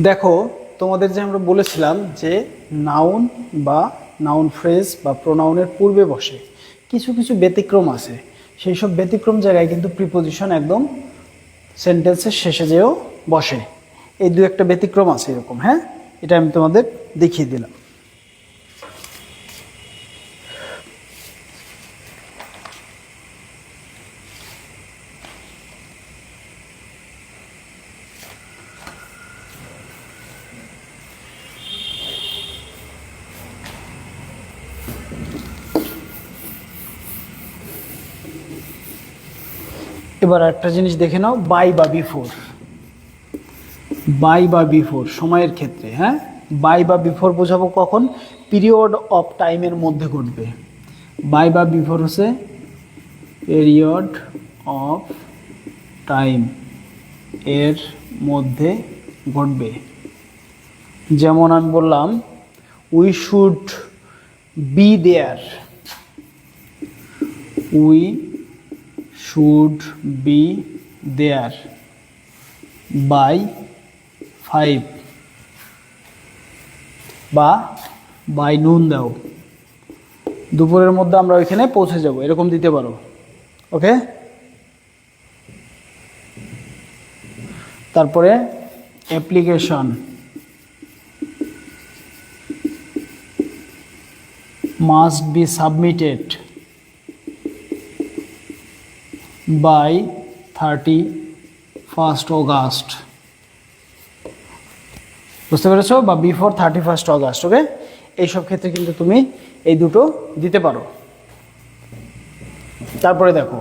দেখো তোমাদের যে আমরা বলেছিলাম যে নাউন বা নাউন ফ্রেজ বা প্রোনাউনের পূর্বে বসে, কিছু কিছু ব্যতিক্রম আছে। সেই সব ব্যতিক্রম জায়গায় কিন্তু প্রিপোজিশন একদম সেন্টেন্সের শেষে যেও বসে। এই দু একটা ব্যতিক্রম আছে এরকম। হ্যাঁ, এটা আমি তোমাদের দেখিয়ে দিলাম। এবার একটা জিনিস দেখে নাও, বাই বা বিফোর। বাই বা বিফোর সময়ের ক্ষেত্রে, হ্যাঁ, বাই বা বিফোর বোঝাবো কখন? পিরিয়ড অফ টাইমের মধ্যে ঘটবে। বাই বা বিফোর হচ্ছে পিরিয়ড অফ টাইম এর মধ্যে ঘটবে। যেমন আমি বললাম we should be there, we should be there by 5 বা বাই নুন দাও, দুপুরের মধ্যে আমরা ওইখানে পৌঁছে যাব, এরকম দিতে পারো। ওকে, তারপরে application must be submitted by 31 August. বুঝতে পেরেছো? বা বিফোর 31 অগাস্ট। ওকে, এইসব ক্ষেত্রে কিন্তু তুমি এই দুটো দিতে পারো। তারপরে দেখো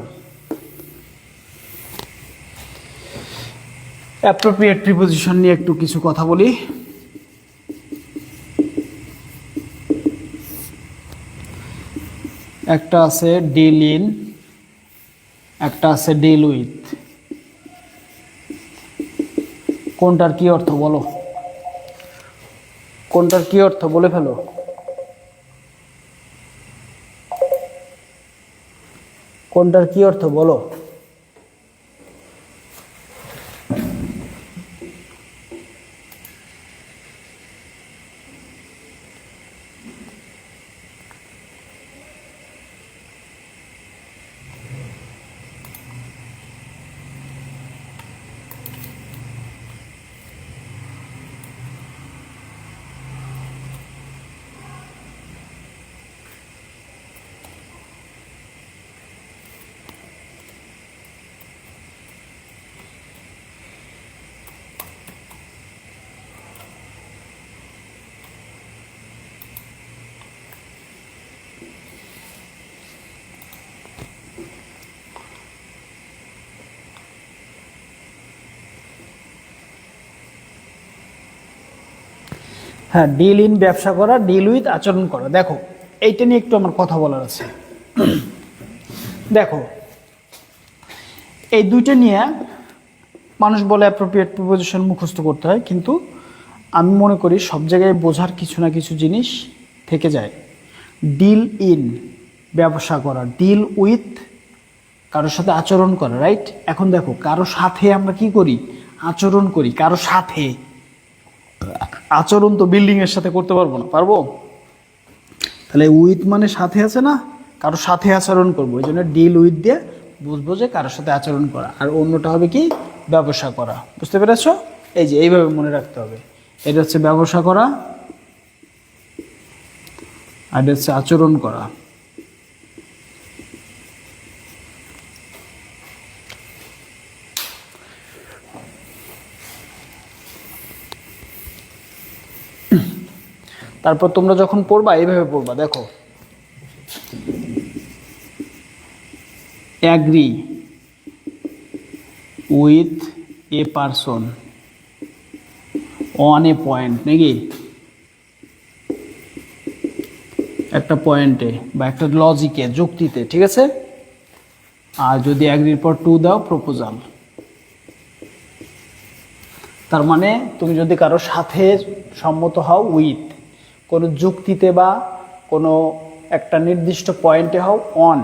অ্যাপ্রোপ্রিয়েট প্রিপোজিশন নিয়ে একটু কিছু কথা বলি। একটা আছে ডিল ইন, একটা আছে ডিল উইথ। কোনটার কি অর্থ বলো? কোনটার কি অর্থ বলে ফেলো। কোনটার কি অর্থ বলো? হ্যাঁ, ডিল ইন ব্যবসা করা, ডিল উইথ আচরণ করা। দেখো এইটা নিয়ে একটু আমার কথা বলার আছে। দেখো এই দুইটা নিয়ে মানুষ বলে অ্যাপ্রোপ্রিয়েট প্রিপোজিশন মুখস্থ করতে হয়, কিন্তু আমি মনে করি সব জায়গায় বোঝার কিছু না কিছু জিনিস থেকে যায়। ডিল ইন ব্যবসা করা, ডিল উইথ কারোর সাথে আচরণ করা, রাইট? এখন দেখো কারোর সাথে আমরা কি করি? আচরণ করি কারোর সাথে। আচরণ তো বিল্ডিং এর সাথে করতে পারবো না, পারবো? তাহলে উইথ মানে সাথে আছে না, কারোর সাথে আচরণ করবো, এই জন্য ডিল উইথ দিয়ে বুঝবো যে কারোর সাথে আচরণ করা। আর অন্যটা হবে কি? ব্যবসা করা। বুঝতে পেরেছো? এই যে এইভাবে মনে রাখতে হবে, এটা হচ্ছে ব্যবসা করা আর এটা হচ্ছে আচরণ করা। তারপর তোমরা যখন পড়বা এইভাবে পড়বা। দেখো agree with a person on a point, নাকি? একটা পয়েন্টে বা একটা লজিকে, যুক্তিতে, ঠিক আছে? আর যদি অ্যাগ্রির পর টু দাও, প্রপোজাল। তার মানে তুমি যদি কারোর সাথে সম্মত হও উইথ, কোনো যুক্তিতে বা কোনো একটা নির্দিষ্ট পয়েন্টে হও অন,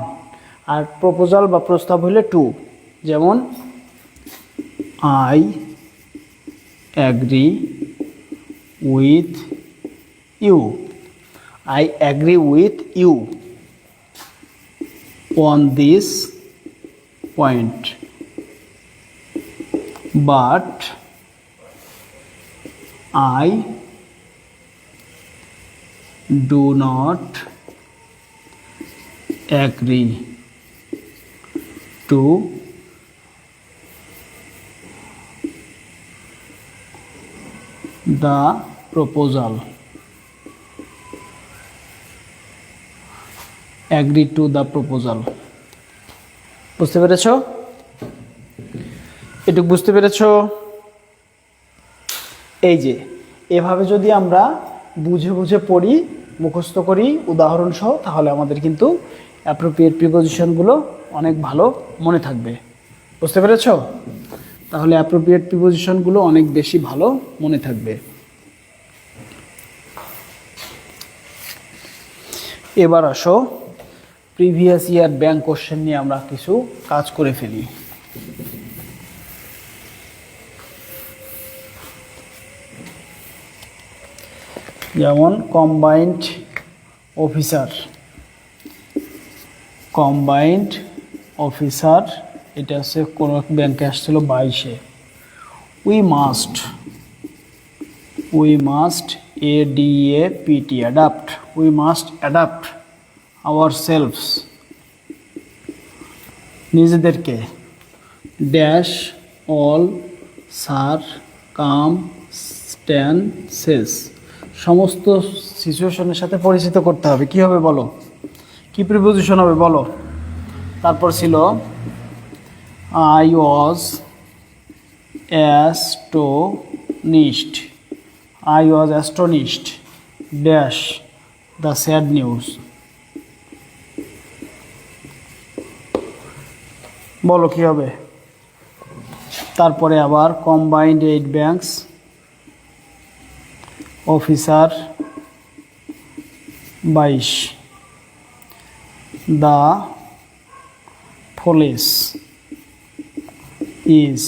আর প্রপোজাল বা প্রস্তাব হলে টু। যেমন I agree with you. I agree with you on this point, but I do not agree to the proposal. Agree to the proposal. বুঝতে পেরেছো? এটুকু বুঝতে পেরেছো? এই যে এভাবে যদি আমরা বুঝে বুঝে পড়ি, মুখস্থ করি উদাহরণ সহ, তাহলে আমাদের কিন্তু অ্যাপ্রোপ্রিয়েট প্রিপোজিশনগুলো অনেক ভালো মনে থাকবে। বুঝতে পেরেছো? তাহলে অ্যাপ্রোপ্রিয়েট প্রিপোজিশনগুলো অনেক বেশি ভালো মনে থাকবে। এবার আসো প্রিভিয়াস ইয়ার ব্যাংক কোশ্চেন নিয়ে আমরা কিছু কাজ করে ফেলি। যেমন কম্বাইন্ড অফিসার, এটা হচ্ছে কোনো ব্যাংকে আসছিল 22-এ। We must ADAPT adapt, we must adapt ourselves, নিজেদেরকে, ড্যাশ অল সারকামস্ট্যান্সেস, সমস্ত সিচুয়েশনের সাথে পরিচিত করতে হবে। কি হবে বলো? কি প্রিপোজিশন হবে বলো? তারপর ছিল I was astonished dash the sad news, বলো কি হবে? তারপরে আবার combined 8 banks officer 22, the police is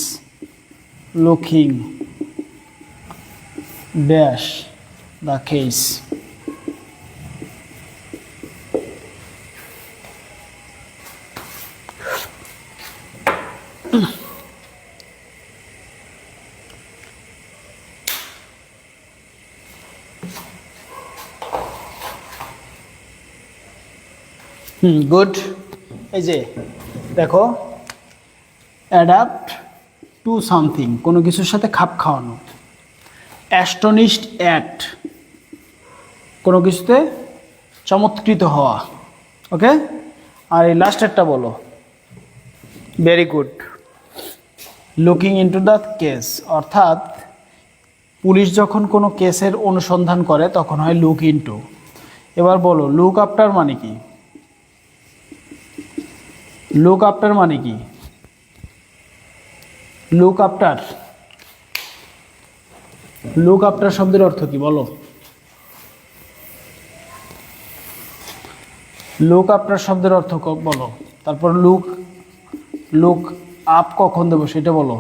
looking dash the case, good. এই যে দেখো, অ্যাডাপ্ট টু সামথিং, কোনো কিছুর সাথে খাপ খাওয়ানো। অ্যাস্টনিশড অ্যাট, কোনো কিছুতে চমৎকৃত হওয়া। ওকে, আর এই লাস্টেরটা বলো। Very good. Looking into the case, অর্থাৎ পুলিশ যখন কোনো কেসের অনুসন্ধান করে তখন হয় লুক ইনটু। এবার বলো লুক আফটার মানে কি? লুক আফটার মানে কি? লুক আফটার শব্দের অর্থ কি বলো? লুক আফটার শব্দের অর্থ বলো। তারপর লুক আপ কখন দেবো সেটা বলো।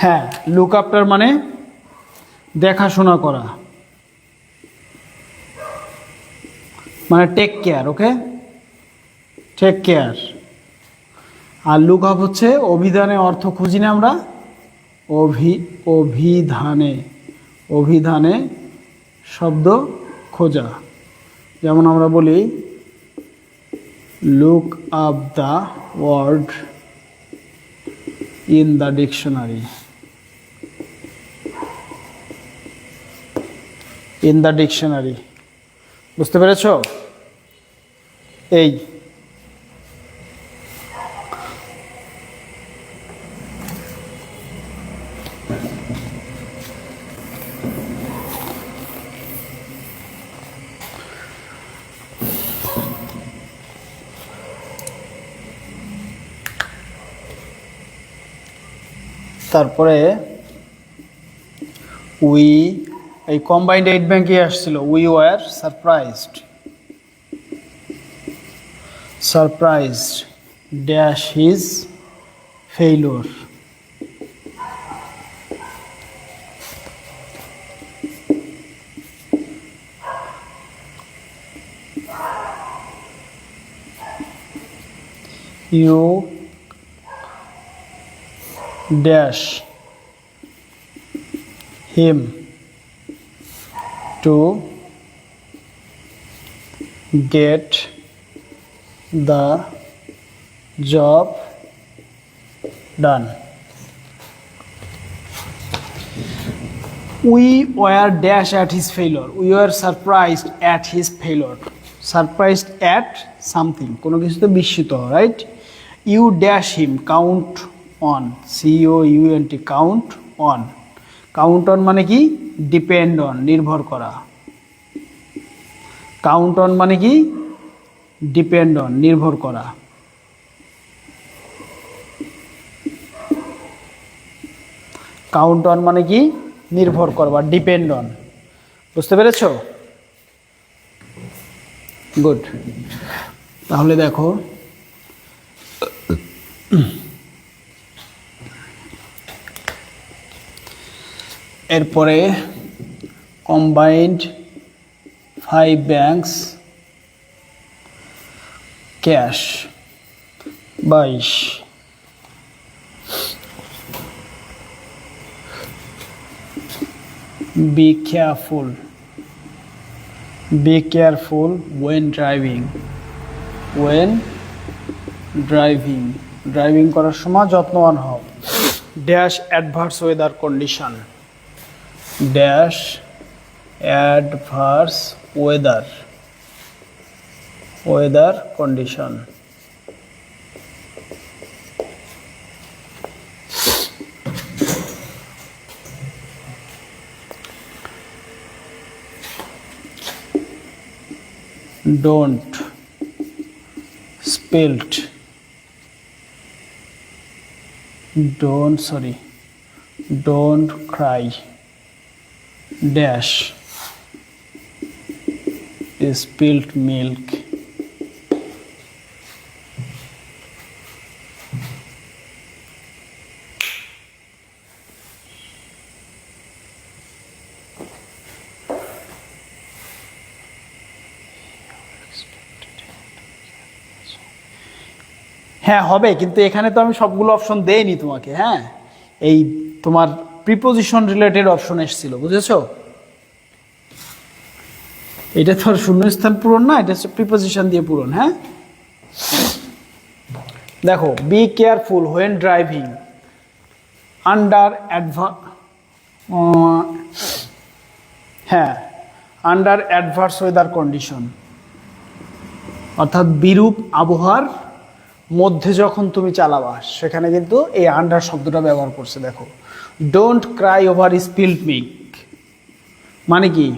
হ্যাঁ, লুক আফটার মানে দেখাশোনা করা, মানে টেক কেয়ার। ওকে, টেক কেয়ার। আর লুক আপ হচ্ছে অভিধানে অর্থ খুঁজি না আমরা, অভিধানে, অভিধানে শব্দ খোঁজা। যেমন আমরা বলি look up the word in the dictionary, in the dictionary. বুঝতে পেরেছ? এই তারপরে এই কম্বাইন্ড এইট ব্যাংকে আসছিল, we were surprised dash his failure. You dash him to get the job done. We were dash at his failure. We were surprised at his failure. Surprised at something. কোনো কিছুতে বিস্মিত, right? You dash him, count on, COUNT, count on. Count on মানে কি? Depend on, নির্ভর করা। Count on মানে কি? Depend on, নির্ভর করা। Count on মানে কি? নির্ভর করবা, ডিপেন্ড অন। বুঝতে পেরেছ? গুড। তাহলে দেখো, এরপরে combined 5 banks cash 22। Be careful when driving. Driving করার সময় যত্নবান হও। Dash adverse weather condition, dash adverse weather condition. Don't cry dash spilt milk. হ্যাঁ হবে, কিন্তু এখানে তো আমি সবগুলো অপশন দেইনি তোমাকে। হ্যাঁ, এই তোমার প্রিপোজিশন রিলেটেড অপশন এসেছিল, বুঝেছো? এটা তো শূন্যস্থান পূরণ না, এটা হচ্ছে প্রিপোজিশন দিয়ে পূরণ। হ্যাঁ, দেখো, be careful when driving under adverse weather condition, অর্থাৎ বিরূপ আবহাওয়ার মধ্যে যখন তুমি চালাবা, সেখানে কিন্তু এই আন্ডার শব্দটা ব্যবহার করছে। দেখো, don't Cry over spelled milk মানে কি?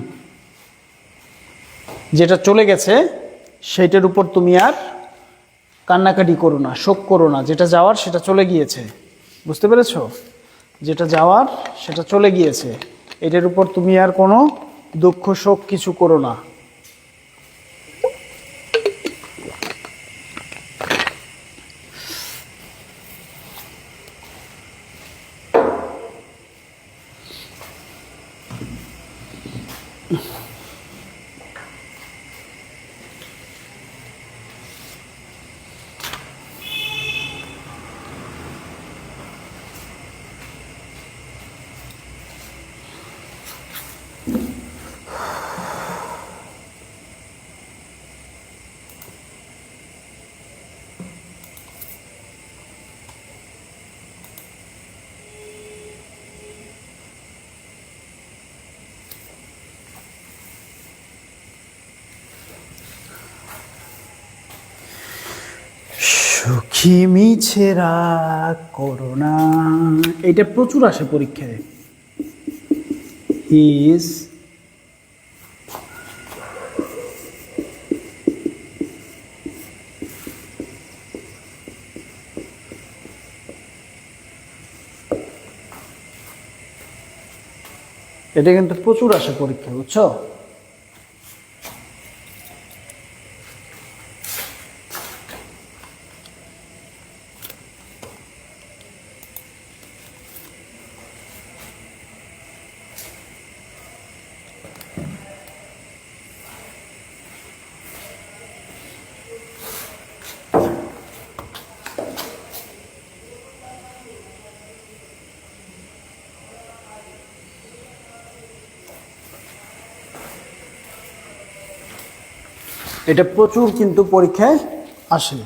যেটা চলে গেছে সেইটার উপর তুমি আর কান্নাকাটি করো না, শোক করো না। যেটা যাওয়ার সেটা চলে গিয়েছে, বুঝতে পেরেছো? যেটা যাওয়ার সেটা চলে গিয়েছে, এটার উপর তুমি আর কোনো দুঃখ শোক কিছু করো না। সখী মিছে রাগ করোনা, এটা প্রচুর আসে পরীক্ষায়। ইজ এটা কিন্তু প্রচুর আসে পরীক্ষায়, বুঝছো? এটা প্রচুর কিন্তু পরীক্ষায় আসে।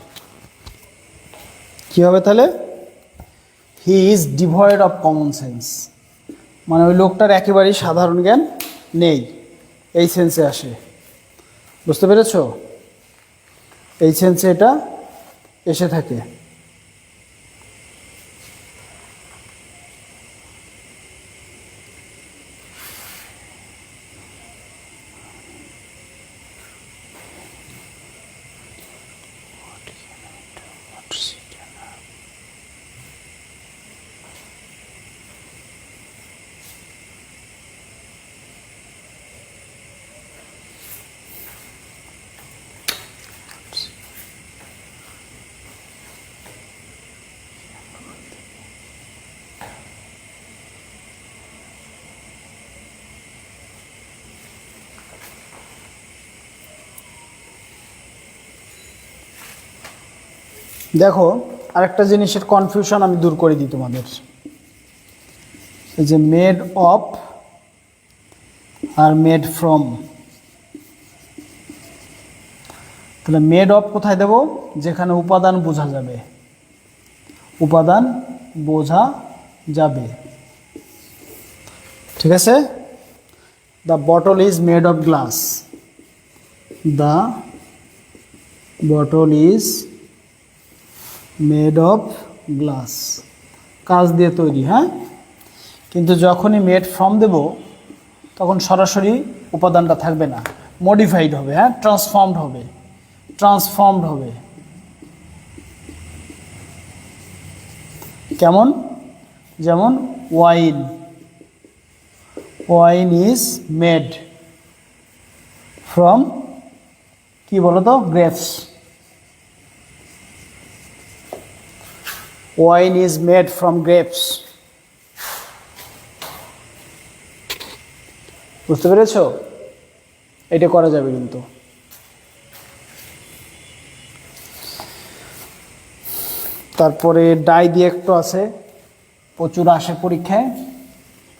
কি হবে তাহলে? He is devoid of common sense, মানে ওই লোকটার একেবারেই সাধারণ জ্ঞান নেই, এই সেন্সে আসে। বুঝতে পেরেছ? এই সেন্সে এটা এসে থাকে। দেখো, আরেকটা জিনিসের কনফিউশন আমি দূর করে দিই তোমাদের। এই যে মেড অফ আর মেড ফ্রম, তাহলে মেড অফ কোথায় দেব? যেখানে উপাদান বোঝা যাবে, উপাদান বোঝা যাবে। ঠিক আছে? The bottle is made of glass, the bottle is made of glass, কাঁচ দিয়ে তৈরি। হ্যাঁ, কিন্তু যখনই মেড ফ্রম দেব তখন সরাসরি উপাদানটা থাকবে না, মডিফাইড হবে। হ্যাঁ, ট্রান্সফর্মড হবে, ট্রান্সফর্মড হবে। কেমন? যেমন wine, wine is made from, কি বলো তো, grapes. Wine is made from grapes. বুঝতে পেরেছ? এটা করা যাবে কিন্তু। তারপরে ডাই দিয়ে একটু আছে, প্রচুর আসে পরীক্ষায়।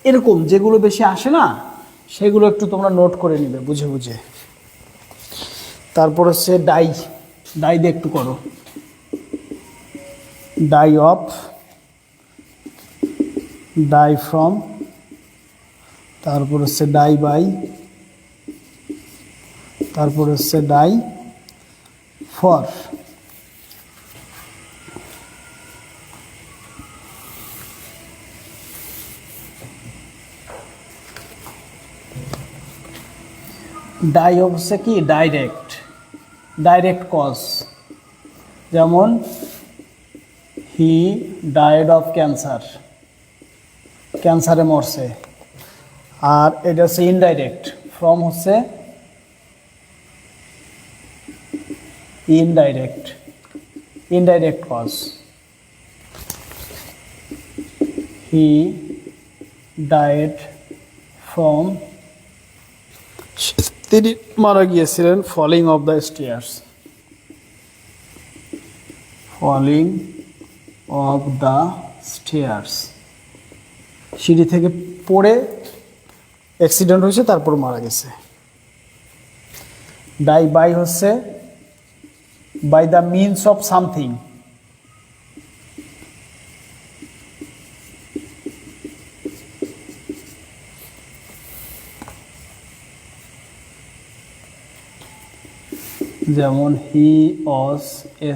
এরকম যেগুলো বেশি আসে না সেগুলো একটু তোমরা নোট করে নিবে বুঝে বুঝে। তারপর হচ্ছে ডাই, ডাই দিয়ে একটু করো। ডাই অফ, ডাই ফ্রম, তারপর হচ্ছে ডাই বাই, তারপর হচ্ছে ডাই ফর। ডাই হচ্ছে কি? Direct, direct cause. যেমন হি ডায়েড অফ ক্যান্সার, ক্যান্সারে মরছে। আর এটা হচ্ছে ইনডাইরেক্ট, ফ্রম হচ্ছে indirect, indirect cause. He died from তিনি মারা গিয়েছিলেন falling off the stairs, falling off the stairs, সিঁড়ি থেকে পড়ে অ্যাক্সিডেন্ট হয়েছে, তারপর মারা গেছে। ডাই বাই হচ্ছে by the means of something, যেমন he was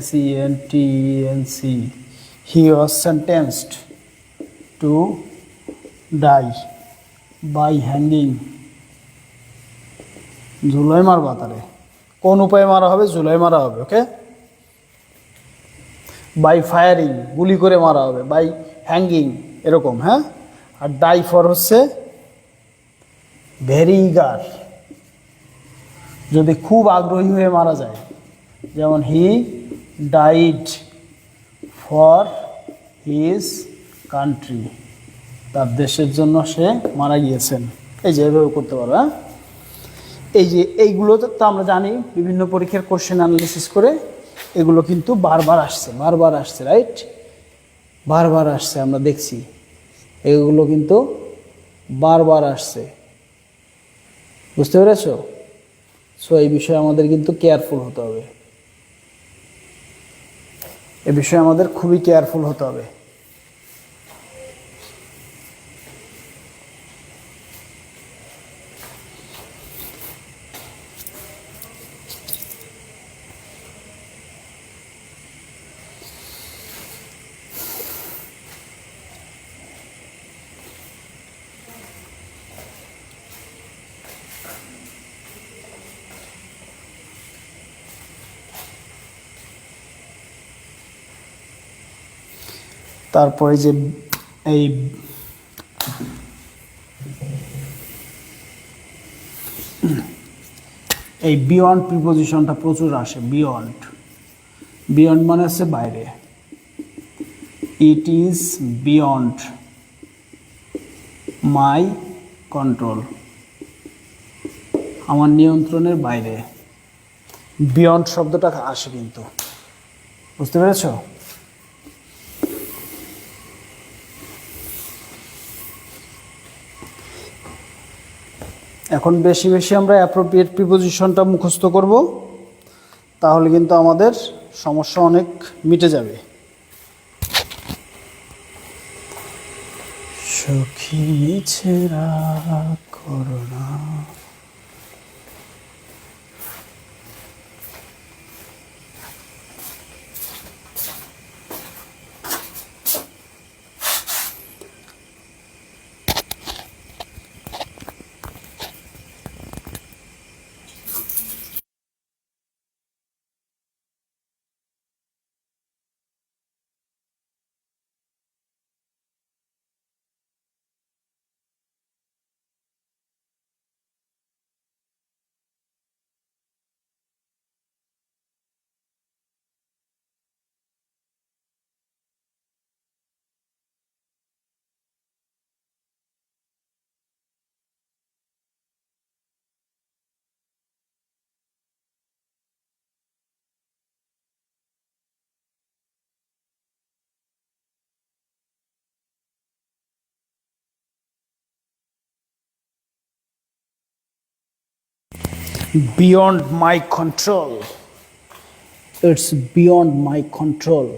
SENTENC, he was sentenced to die by hanging, ঝুলাই মারবা তারে, কোন উপায়ে মারা হবে? ঝুলাই মারা হবে। ওকে, বাই ফায়ারিং, গুলি করে মারা হবে, বাই হ্যাঙ্গিং, এরকম। হ্যাঁ, আর ডাই ফর হচ্ছে ভেরি ইগার, যদি খুব আগ্রহী হয়ে মারা যায়, যেমন he died for his country, তার দেশের জন্য সে মারা গিয়েছেন। এই যে এভাবে করতে পারো। হ্যাঁ, এই যে এইগুলো তো আমরা জানি বিভিন্ন পরীক্ষার কোশ্চেন অ্যানালিসিস করে, এগুলো কিন্তু বারবার আসছে, রাইট? বারবার আসছে, আমরা দেখছি এগুলো কিন্তু বারবার আসছে, বুঝতে পেরেছ? সো এই বিষয়ে আমাদের কিন্তু কেয়ারফুল হতে হবে, এ বিষয়ে আমাদের খুবই কেয়ারফুল হতে হবে। তারপরে যে এই বিয়ন্ড প্রিপোজিশনটা প্রচুর আসে। বিয়ন্ড মানে হচ্ছে বাইরে, it is beyond my control, আমার নিয়ন্ত্রণের বাইরে। বিয়ন্ড শব্দটা আসে কিন্তু, বুঝতে পেরেছ? এখন বেশি বেশি আমরা অ্যাপ্রোপ্রিয়েট প্রিপোজিশনটা মুখস্থ করব, তাহলে কিন্তু আমাদের সমস্যা অনেক মিটে যাবে। সখী ছেড়া corona, beyond my control, it's beyond my control.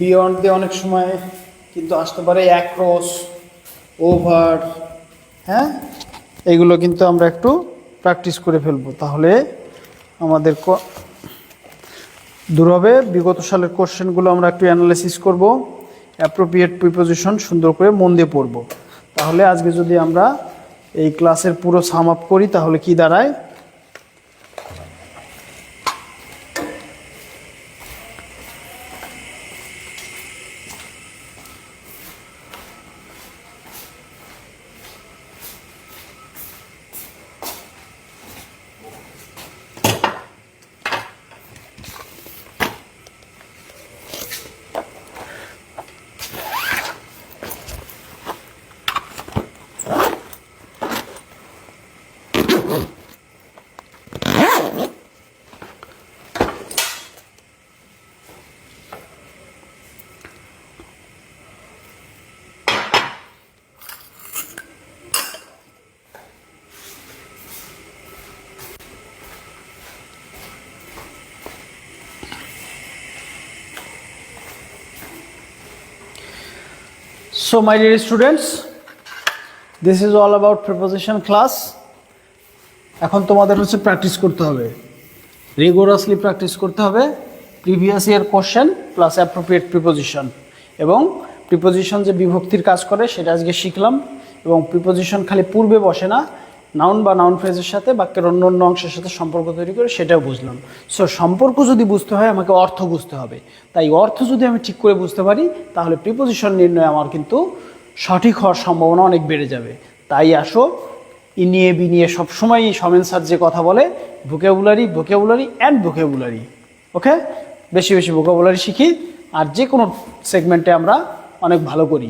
Beyond দিয়ে অনেক সময় কিন্তু আসতে পারে অ্যাক্রস, ওভার। হ্যাঁ, এইগুলো কিন্তু আমরা একটু প্র্যাকটিস করে ফেলবো, তাহলে আমাদের দূর হবে। বিগত সালের কোশ্চেনগুলো আমরা একটু অ্যানালাইসিস করব, অ্যাপ্রোপ্রিয়েট প্রিপোজিশন সুন্দর করে মন দিয়ে পড়ব। তাহলে আজকে যদি আমরা এই ক্লাসের পুরো সাম আপ করি, তাহলে কি দাঁড়ায়? So my dear students, this is all about preposition class. এখন তোমাদের হচ্ছে প্র্যাকটিস করতে হবে, রিগোরাসলি প্র্যাকটিস করতে হবে previous year question plus appropriate preposition, এবং প্রিপোজিশন যে বিভক্তির কাজ করে সেটা আজকে শিখলাম। এবং প্রিপোজিশন খালি পূর্বে বসে না, নাউন বা নাউন ফ্রেজের সাথে বাক্যের অন্য অন্য অংশের সাথে সম্পর্ক তৈরি করে, সেটাও বুঝলাম। সো সম্পর্ক যদি বুঝতে হয় আমাকে অর্থ বুঝতে হবে, তাই অর্থ যদি আমি ঠিক করে বুঝতে পারি তাহলে প্রিপোজিশন নির্ণয় আমার কিন্তু সঠিক হওয়ার সম্ভাবনা অনেক বেড়ে যাবে। তাই আসো, ইনিয়ে বিনিয়ে সবসময় সমেন স্যার যে কথা বলে, ভোকাবুলারি ভোকাবুলারি অ্যান্ড ভোকাবুলারি। ওকে, বেশি বেশি ভোকাবুলারি শিখি, আর যে কোনো সেগমেন্টে আমরা অনেক ভালো করি।